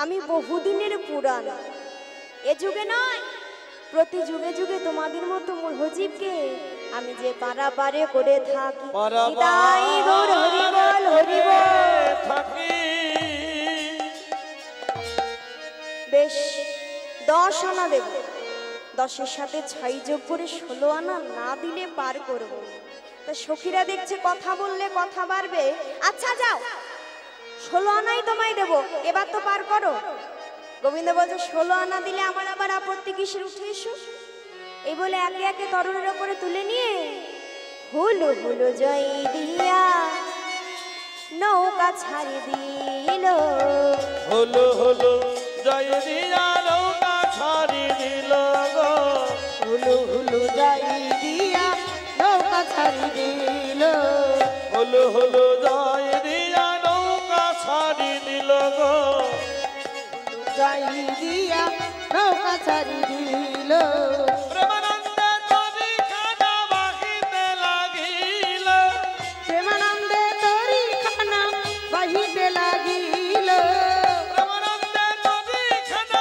আমি বহুদিনের পুরাণ, এ যুগে নয়, প্রতি যুগে যুগে তোমাদের মতো মূঢ়জীবকে আমি যে পারাপারে করে থাকি। নিতাই গৌর হরি বল, হরি বল। থাকি। বেশ, 10 আনা দেব। 10-এর সাথে 6 যোগ করে 16 আনা না দিলে পার করব। তা সখীরা দেখছে কথা বললে কথা বাড়বে। আচ্ছা যাও, 16 আনাই তোমায় দেব, এবার তো পার করো। গোবিন্দ বলছে 16 আনা দিলে আমার আবার আপত্তি কিসের? উঠে এসো। এই বলে একে একে তরুণের ওপরে তুলে নিয়ে হুলু হুলু জয় দিয়া নৌকা ছাড়ি দিল। হলো হলো জয় দিয়া নৌকা ছাড়ি দিল গো। হুলু হুলু যাই দিয়া নৌকা ছাড়ি দিল। হলো হলো জয় দিয়া নৌকা ছাড়ি দিল গো। যাই দিয়া নৌকা ছাড়ি দিল। প্রেমানন্দে তরিখানা বাহিতে লাগিল। প্রেমানন্দে তরিখানা বাহিতে লাগিল। প্রেমানন্দে তরিখানা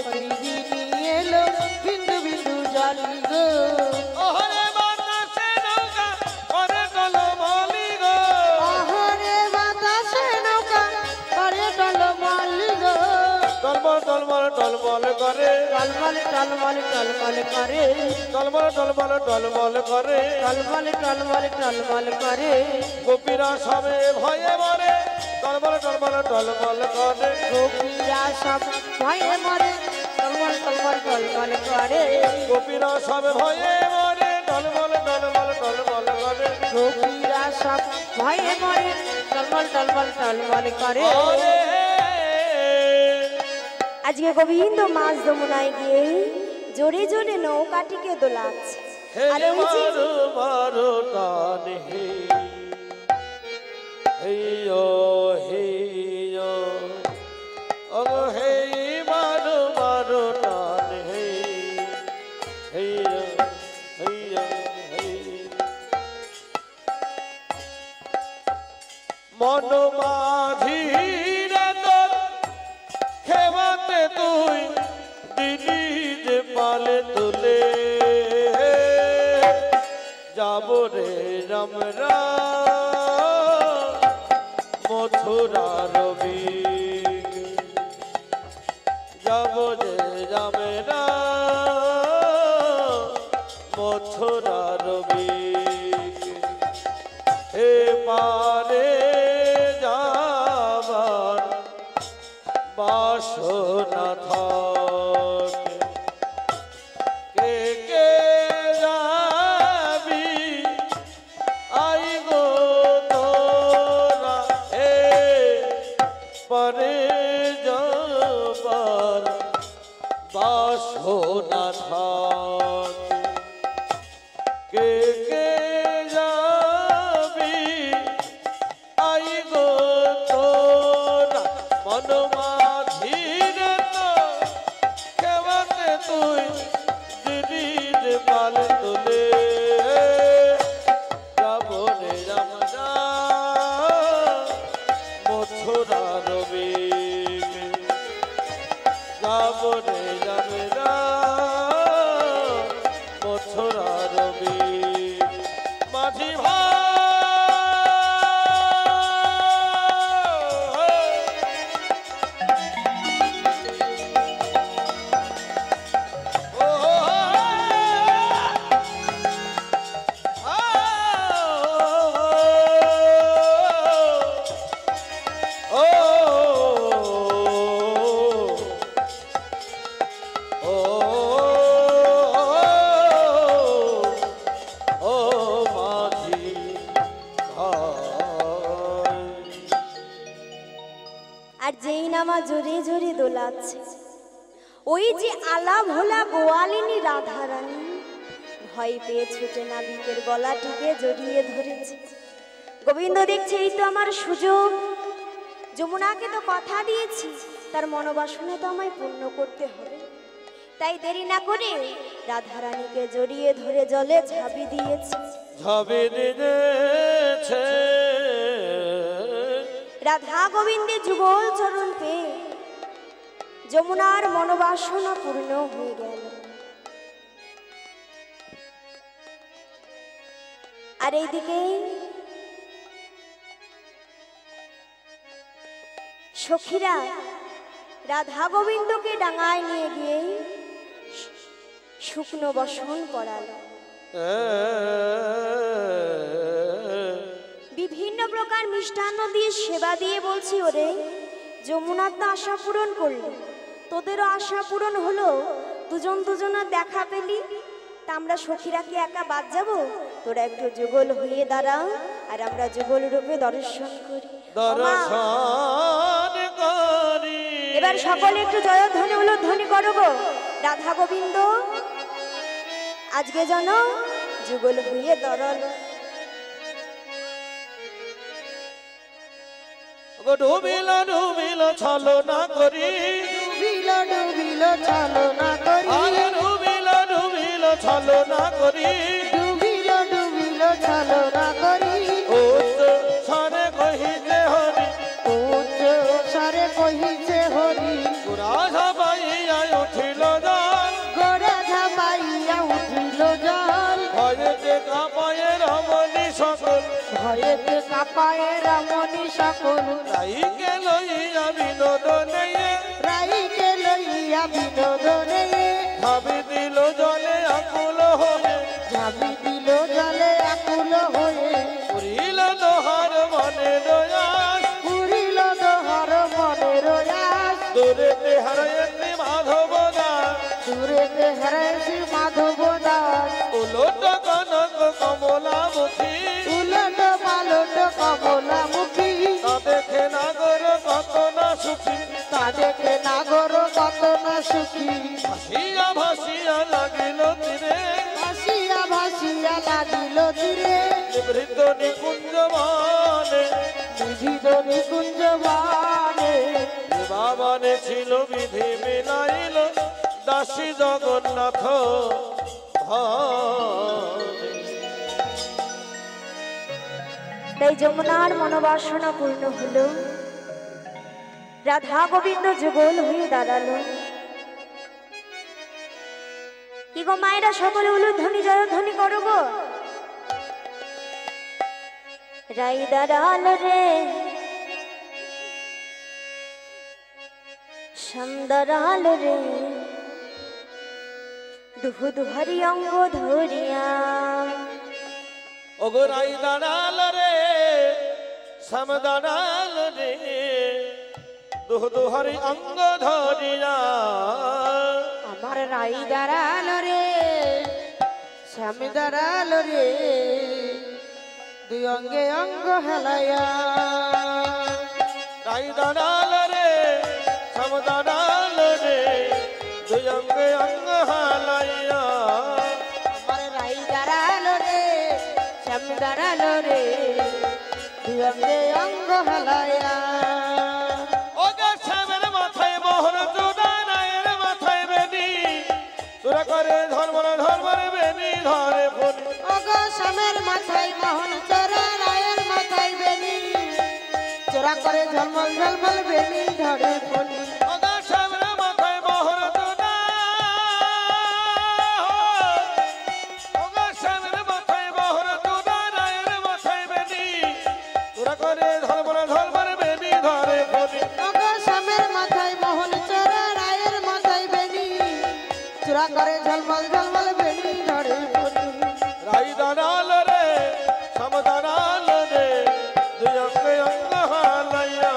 ত্রিজি নিয়ে এলো বিন্দু বিন্দু জল গো ওহরে বাতাসে নৌকা করে টলমলি গো আহারে বাতাসে নৌকা করে টলমল গো টলমল টলমল টলমল করে টলমল টলমল টলমল করে টলমল টলমল টলমল করে টলমল টলমল টলমল করে গোপীরা সবে ভয়ে মরে টলমল টলমল টলমল করে গোপীরা সব ভয়ে মরে টলমল টলমল টলমল করে গোপীরা সবে ভয়ে মরে টলমল টলমল টলমল করে গোপীরা সব ভয়ে মরে টলমল টলমল টলমল করে ওরে আজকে গোবিন্দ মাছ যমুনায় গিয়ে জোরে জোরে নৌকাটিকে দোলাচ্ছে হে আর ওই যে মারো মারো টানে হেইয়ো হেইয়ো ও হে মারো মারো টানে হেইয়ো হেইয়ো মন মাঝি খেমাতে তুই দিলি যে পালে তুলে যাব রে আমরা মথুরা রবি যাব যে আমরা মথুরা রবি হে পারে যাবার বাসনা থাকে কে কে যাবি আই গো তোরা হে পরে যাবার বাসনা থাকে কে কে যাবি আই গো তোরা মন মাঝিরে তো কেমনে তুই দিদির পাল তুলে যাব রে আমরা মথুরা রবি যাব রে আমরা মথুরা রবি মাঝি ভাই আর যেই নামা জোরে জোরে দোলাচ্ছে ওই যে আলা ভোলা গোয়ালিনী রাধারানী ভয় পেয়ে ছুটে নাবিকের গলাটিকে জড়িয়ে ধরেছে। গোবিন্দ দেখছে এই তো আমার সুযোগ, যমুনাকে তো কথা দিয়েছি, তার মনোবাসনা তো আমায় পূর্ণ করতে হবে। তাই দেরি না করে রাধারানীকে জড়িয়ে ধরে জলে ঝাঁপি দিয়েছে। ঝাঁপি দিয়েছে রাধা গোবিন্দের যুগল চরণ পেয়ে যমুনার মনোবাসনা পূর্ণ হয়ে গেল। আর এইদিকে সখীরা রাধা গোবিন্দকে ডাঙায় নিয়ে গিয়ে শুকনো বসন করালো। বিভিন্ন প্রকার মিষ্টান্ন দিয়ে সেবা দিয়ে বলছি, ওরে যমুনার তো আশা পূরণ করলো, তোদেরও আশা পূরণ হলো, দুজন দুজনের দেখা পেলি, তা আমরা সখীরা কি একা বাদ যাব? তোরা একটু যুগল হয়ে দাঁড়া আর আমরা যুগল রূপে দর্শন করি। এবার সকলে একটু জয়ধ্বনি উলধ্বনি করো গো। রাধা গোবিন্দ আজকে যেন যুগল হয়ে দরল। ডুবিল ডুবিল ছলো না করি, ডুবিল ডুবিল ছলো না করি, আরে ডুবিল ডুবিল ছলো না করি, ডুবিল ডুবিল ছলো না করি, উচ্চ স্বরে কহিতে হরি, উচ্চ স্বরে কহিছে হরি, রাধা পাইয়া উঠে ভয়েতে কাঁপায় রমণী সকল রাইকে লইয়া বিনোদনে রাইকে লইয়া বিনোদনে ভাবি দিল জলে আকুল হয়ে ঝাঁপি দিল জলে আকুল হয়ে পুরিল দোহার মনে রয়াস পুরিল দোহর মনের আস দূরেতে হারাইতে মাধব দাস দূরেতে হারাইছি মাধব দাস উলট কনক কমলামুখী উলট পালট কমলামুখী তা দেখে নাগর কত না সুখী তা দেখে নাগর কত না সুখী ভাসিয়া ভাসিয়া লাগিল তীরে ভাসিয়া ভাসিয়া লাগিল তীরে নিভৃত নিকুঞ্জ বনে নিধিত নিকুঞ্জ বানে বাবানে ছিল বিধি মিলাইল দাসী জগন্নাথ ভনে। তাই যমুনার মনোবাসনা পূর্ণ হলো, রাধা গোবিন্দ যুগল হয়ে দাঁড়ালো। কি গো মায়েরা, সকলে উলুধ্বনি জয়ধ্বনি করব। রাই দাঁড়াল রে শ্যাম দাঁড়াল রে দুহু দুহারি অঙ্গ ধরিয়া। ওগরাই দাঁড়াল রে শ্যাম দাঁড়াল রে দুহ দুহরি অঙ্গ ধরিয়া। আমার রাই দাঁড়াল রে শ্যাম দাঁড়াল রে দুই অঙ্গে অঙ্গ হেলাইয়া। রাই দাঁড়াল রে শ্যাম দাঁড়াল রে দুই অঙ্গে অঙ্গ হালাইয়া। আমার রাই দাঁড়াল রে শ্যাম দাঁড়াল রে দুই অঙ্গে অঙ্গ হেলাইয়া। ওগা শ্যামের মাথায় মোহর জোড়া, রায়ের মাথায় বেনি তোরা করে ধর্মর ধর্মর বেনি ধরে ফোন। ওগো শ্যামের মাথায় মোহন চোরা, রায়ের মাথায় বেনি চোরা করে ঝলমল ঝলমল বেনি ধরে ফোনি। ওগা শ্যামের মাথায় মোহর জোড়া, ওগা শ্যামের মাথায় মোহর জোড়া, রায়ের মাথায় বেনি তোরা করে ধর্মর ধর্মর বেনি ধরে ফোন। ওগো শ্যামের মাথায় মোহন চোরা, রায়ের মাথায় বেনি চোরা করে ঝলমল ঝলমল বেনি ধরে ফোনি। রাই দাঁড়াল রে শ্যাম দাঁড়াল রে দুই অঙ্গে অঙ্গ হালাইয়া।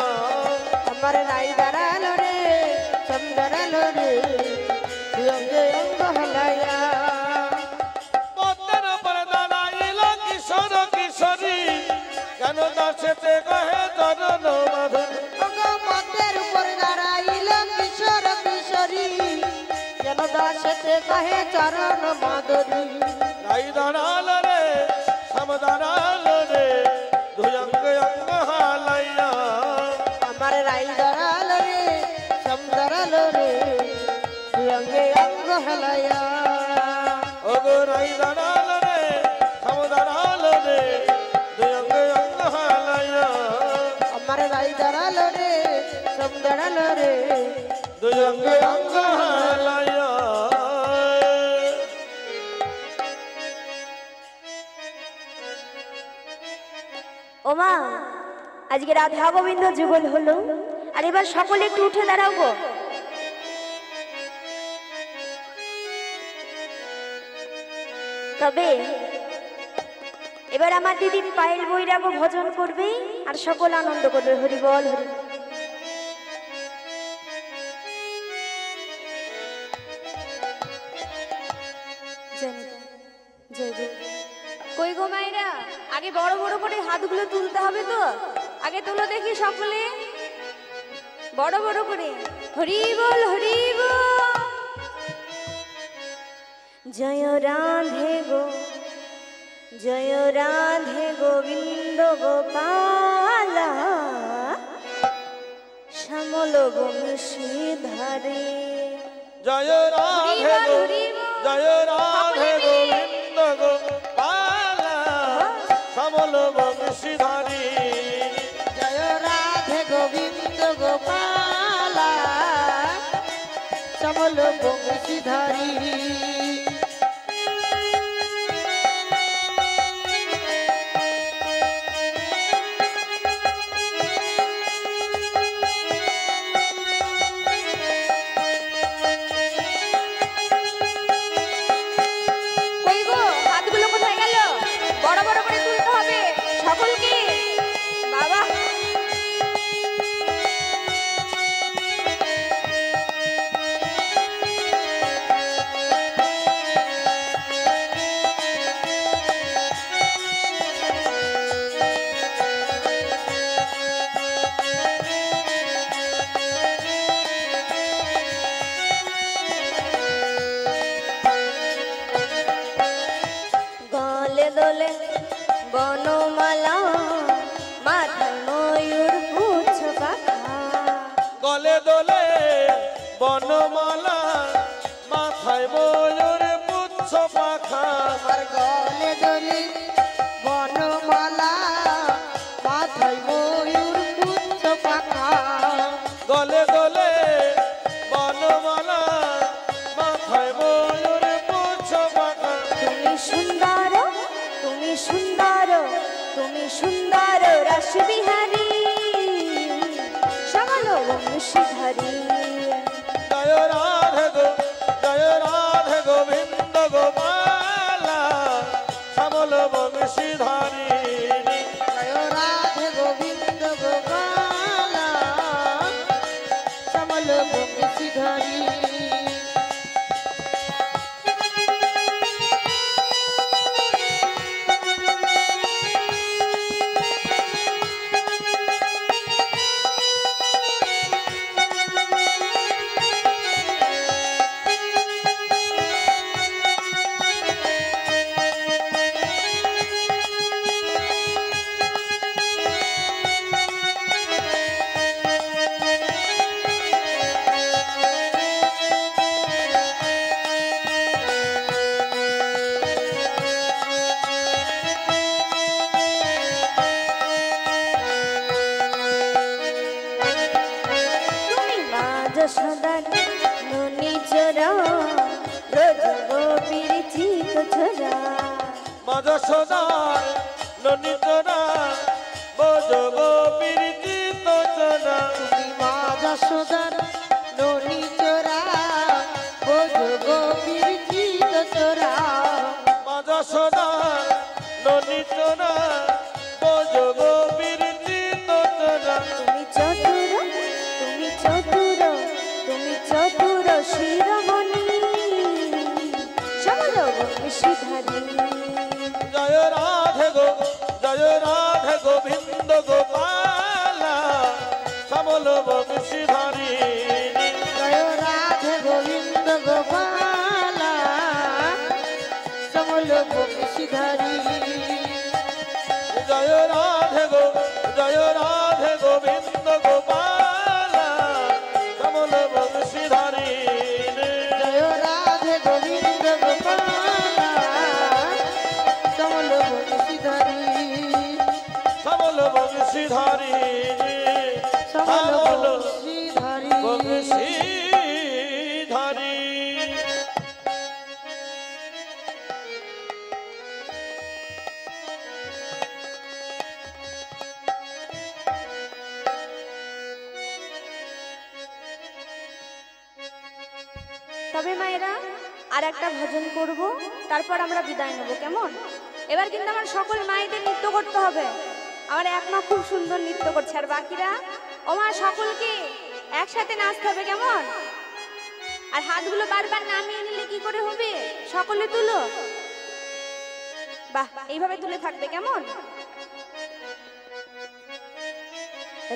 আমার রাই দাঁড়াল রে শ্যাম দাঁড়াল রে দুই অঙ্গে অঙ্গ হেলাইয়া। পদ্মের উপর দাঁড়াইল কিশোর কিশোরী, কেন দাসেতে কহে চরণ মাধুরী। ওগো পদ্মের উপর দাঁড়াইল কিশোর কিশোরী, যেন দাসেতে কহে চরণ মাধুরী। রাই দাঁড়াল রে শ্যাম দাঁড়াল রে দুই অঙ্গে অঙ্গ হালাইয়া। আমার রাই দাঁড়াল রে শ্যাম দাঁড়াল রে দুই অঙ্গে অঙ্গ হেলাইয়া। ওগো রাই দাঁড়াল রে শ্যাম দাঁড়াল রে দুই অঙ্গে অঙ্গ হালাইয়া। আমার রাই দাঁড়াল রে শ্যাম দাঁড়াল রে দুই অঙ্গে অঙ্গ হালাইয়া। ওমা, আজকে রাধা গোবিন্দ যুগল হলো, আর এবার সকলে একটু উঠে দাঁড়াও গো। তবে এবার আমার দিদি পায়েল বৈরাগ ভজন করবে আর সকল আনন্দ করবে। হরি বল হরি বল। জয় জয়। কই গো মায়েরা, আগে বড় বড় করে হাতগুলো তুলতে হবে তো, আগে তুলো দেখি সকলে বড় বড় করে। হরি বল হরি বল। জয় রাধে গো জয় রাধে গোবিন্দ গোপাল শ্যামল বংশীধারে। জয় রাধে গো জয় রাধে গোবিন্দ গোপাল শ্যামল বংশীধারী। জয় রাধে গোবিন্দ গোপাল শ্যামল বংশীধারী। দোলে বনমালা মাথায় ময়ূর পুচ্ছ পাখা গলে দোলে বনমালা মাথায় ময়ূর পুচ্ছ পাখা আমার গলে দোলে বনমালা মাথায় ময়ূর পুচ্ছ পাখা গলে দোলে বনমালা মাথায় ময়ূর পুচ্ছ পাখা তুমি সুন্দর তুমি সুন্দর তুমি সুন্দর রাসবিহারী শ্যামল বংশীধারী জয় রাধে গোবিন্দ গোপালা শ্যামল বংশীধারী জয় রাধে গোবিন্দ গোপালা শ্যামল বংশীধারী তুমি মা যশোদার ননি চোরা রোজ গোপীর চিত চোরা মজ সদার ননিতরা বোঝ গোপীর চিত চোরা তুমি মা যশোদার ননি চোরা বোঝ গোপীর চিত চোরা মজ সদার ননিতরা বোঝ গোপীর চিত চোরা তুমি চতুর তুমি চতুর তুমি চতুর শিরোমণি শ্যামল বংশীধারী জয় রাধে গোবিন্দ গোপালা শ্যামল বংশীধারী জয় রাধে গোবিন্দ গোপালা শ্যামল বংশীধারী জয় রাধে গোবিন্দ গোপালা শ্যামল বংশীধারী জয় রাধে গোবিন্দ গোপালা শ্যামল বংশীধারী শ্যামল বংশীধারী শ্যামল শ্যামল বংশীধারী বংশীধারী তবে মায়েরা আর একটা ভজন করব তারপর আমরা বিদায় নেব কেমন এবার কিন্তু আমার সকল মায়েদের নৃত্য করতে হবে আমার এক মা খুব সুন্দর নৃত্য করছে আর বাকিরা ও মা সকলকে একসাথে নাচতে হবে কেমন আর হাতগুলো বারবার নামিয়ে নিলে কি করে হবে সকলে তুলো বাহ এইভাবে তুলে থাকবে কেমন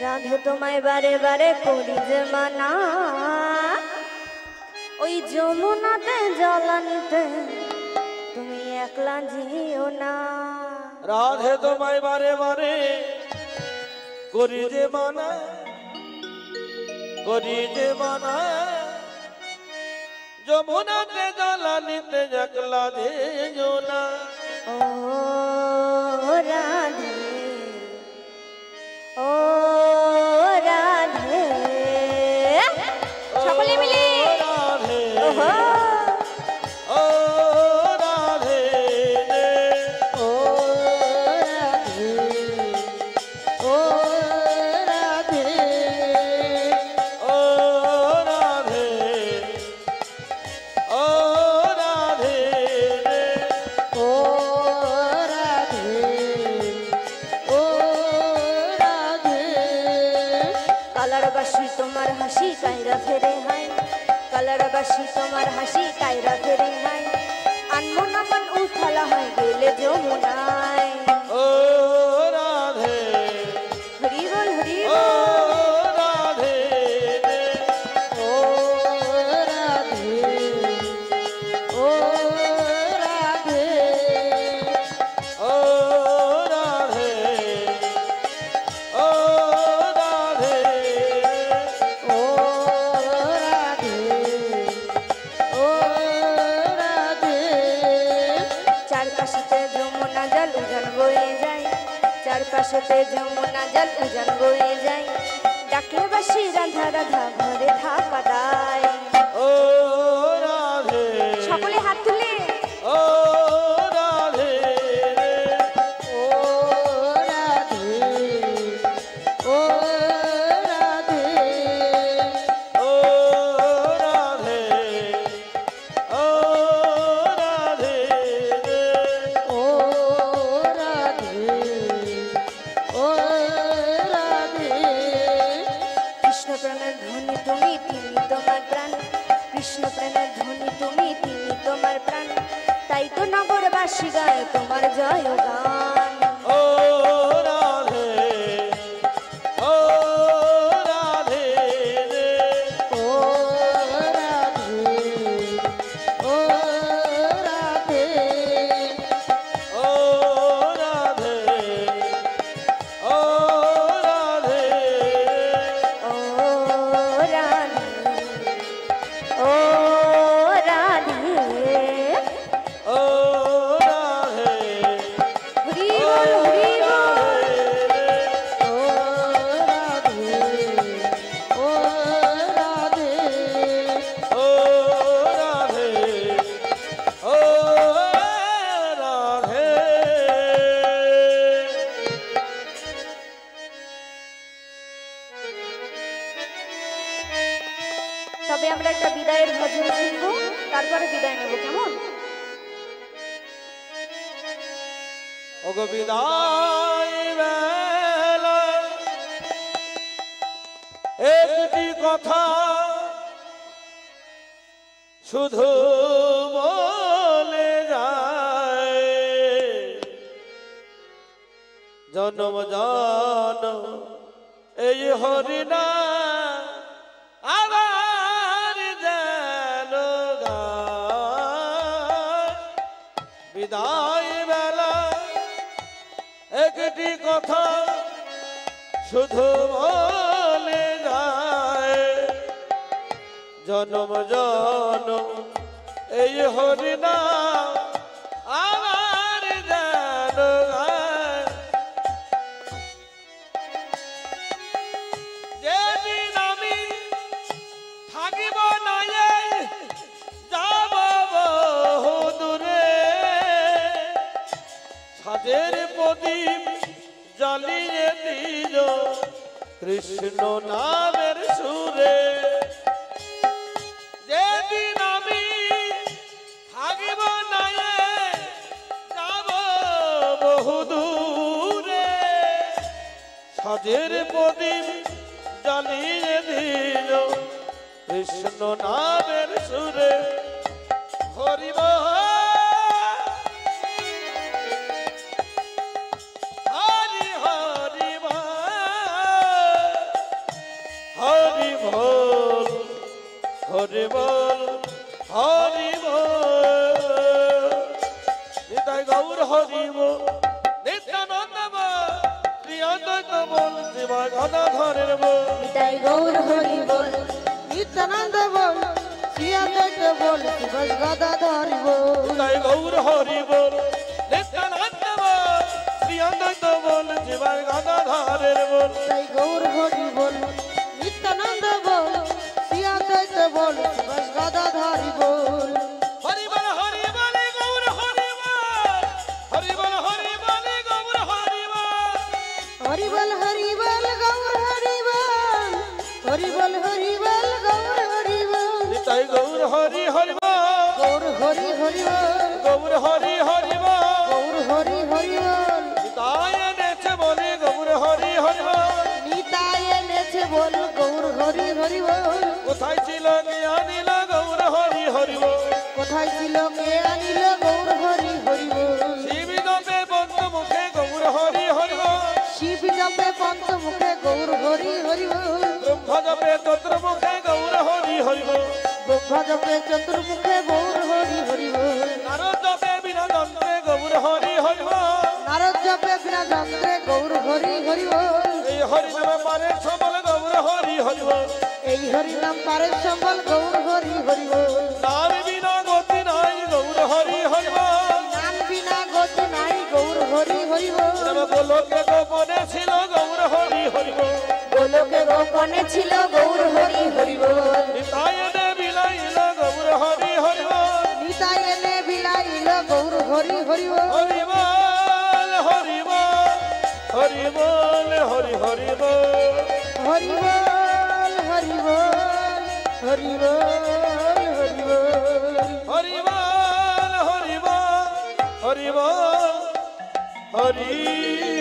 রাধে তোমায় বারে বারে করি যে মানা ওই যমুনাতে জলানিতে তুমি একলা যেও না রাধে তোমায় বারে বারে করি যে মানা যমুনাতে জ্বালানিতে একলা যেও না ও রাধে ও রাধে সকলে মিলে রাধে ওহো ও রাধে ও রাধে ও রাধে ও রাধে ও রাধে ও রাধে ও রাধে কালার বাসি তোমার হাসি কাইরা ফেরে হাই কালার বাসি তোমার হাসি কাইরা ফেরে হাই আনমন আমন উথালা হয় গেলে যমুনায় ও রাধে হরি বল হরি ও বল রাধে ও রাধে ও রাধে ও পাশেতে যমুনা জল উজান বয়ে যায়, ডাকলে বাসি রাধা রাধা ঘরে থাকা দায়। ও রাধে সকলে হাত তুলে ও রাধে ও রাধে ও রাধে ও রাধে ও রাধে ও রাধে ও রাধে। কৃষ্ণ প্রাণের ধ্বনি তুমি, তিনি তোমার প্রাণ। কৃষ্ণ প্রাণের ধ্বনি তুমি, তিনি তোমার প্রাণ। তাই তো নগরবাসী গায় তোমার জয় গান। ও রাধে ও রাধে ও রাধে ও রাধে ও রাধে ও রাধে ও রাধে ও রাধে ও রাধে হরি বল হরি বল। ও রাধে ও রাধে ও রাধে ও রাধে। তবে আমরা একটা বিদায়ের ভজন শুনবো, তারপরে বিদায় নেব, কেমন? ওগো বিদায় বেলা একটি কথা শুধু বলে যায়, জনম জনম এই হরিনা আবার যেন গায়। বিদায় বেলা একটি কথা শুধু বলে যায়, জনম জনম এই হরিনা আমার যেন গায়। যেদিন আমি থাকিব না এই যাব বহু দূরে, সাজের প্রদীপ জ্বালিয়ে দিল কৃষ্ণ নামের সুরে। যেদিন আমি থাকিব না যাব বহু দূরে, সাজের প্রদীপ জ্বালিয়ে দিল কৃষ্ণ নামের সুরে। হরিব হরি হরি হরি বল হরি বল হরি বল। নিতাই গৌর হরি বল নিত্যানন্দ বল প্রিয়দ্বৈত বল শিবা গদাধরের বল। নিতাই গৌর হরি বল নিত্যানন্দ বল শ্রীঅদ্বৈত বল শিবস গদাধর বল। নিতাই গৌর হরি বল নিত্যানন্দ বল প্রিয়দ্বৈত বল শিবা গদাধরের বল। নিতাই গৌর হরি বল নিত্যানন্দ বল শ্রীঅদ্বৈত বল শিবস গদাধর বল। হরি বল গৌর হরি বল হরি বল গৌর হরি বল। হরি বল গৌর হরি বল হরি বল গৌর হরি বল। নিতাই গৌর হরি হরি বল গৌর হরি হরি বল গৌর হরি হরি বল। গৌর হরি হরি বল। নিতাই এনেছে বলে গৌর হরি হরি বল। নিতাই এনেছে বল গৌর হরি হরি বল। কোথায় ছিল কে আনিল গৌর হরি হরি বল। কোথায় ছিল কে আনিল গৌর হরি হরি বল। শিব জপে বন্ধ মুখে গৌর হরি হরি বল। শিব জপে পঞ্চমুখে গৌর হরি হরি বল। ব্রহ্ম জপে তন্ত্র মুখে গৌর হরি হরি বল। ব্রহ্মা জপে চতুর্মুখে গৌর হরি হরি বল। নারদ জপে বিনা যন্ত্রে গৌর হরি হরি বল। নারদ জপে বিনা যন্ত্রে গৌর হরি হরি বল। এই হরি নামে পারে সবল গৌর হরি হরি বল। এই হরি নাম পারে সম্বল গৌর হরি হরি বল। নাম বিনা গতি নাই গৌর হরি হরি বল। নাম বিনা গতি নাই গৌর হরি হরি বল। নাম বলো কে গোপনে ছিল গৌর হরি হরি বল গোলকে গোপনে ছিল গৌর হরি হরি বল নিতাই এনে বিলাইল গৌর হরি হরি বল নিতাই এনে বিলাইল গৌর হরি হরি বল হরি বল হরি বল হরি বল হরি হরি বল হরি বল হরি বল হরি বল হরি বল হরি বল হরি বল হরি বল হরি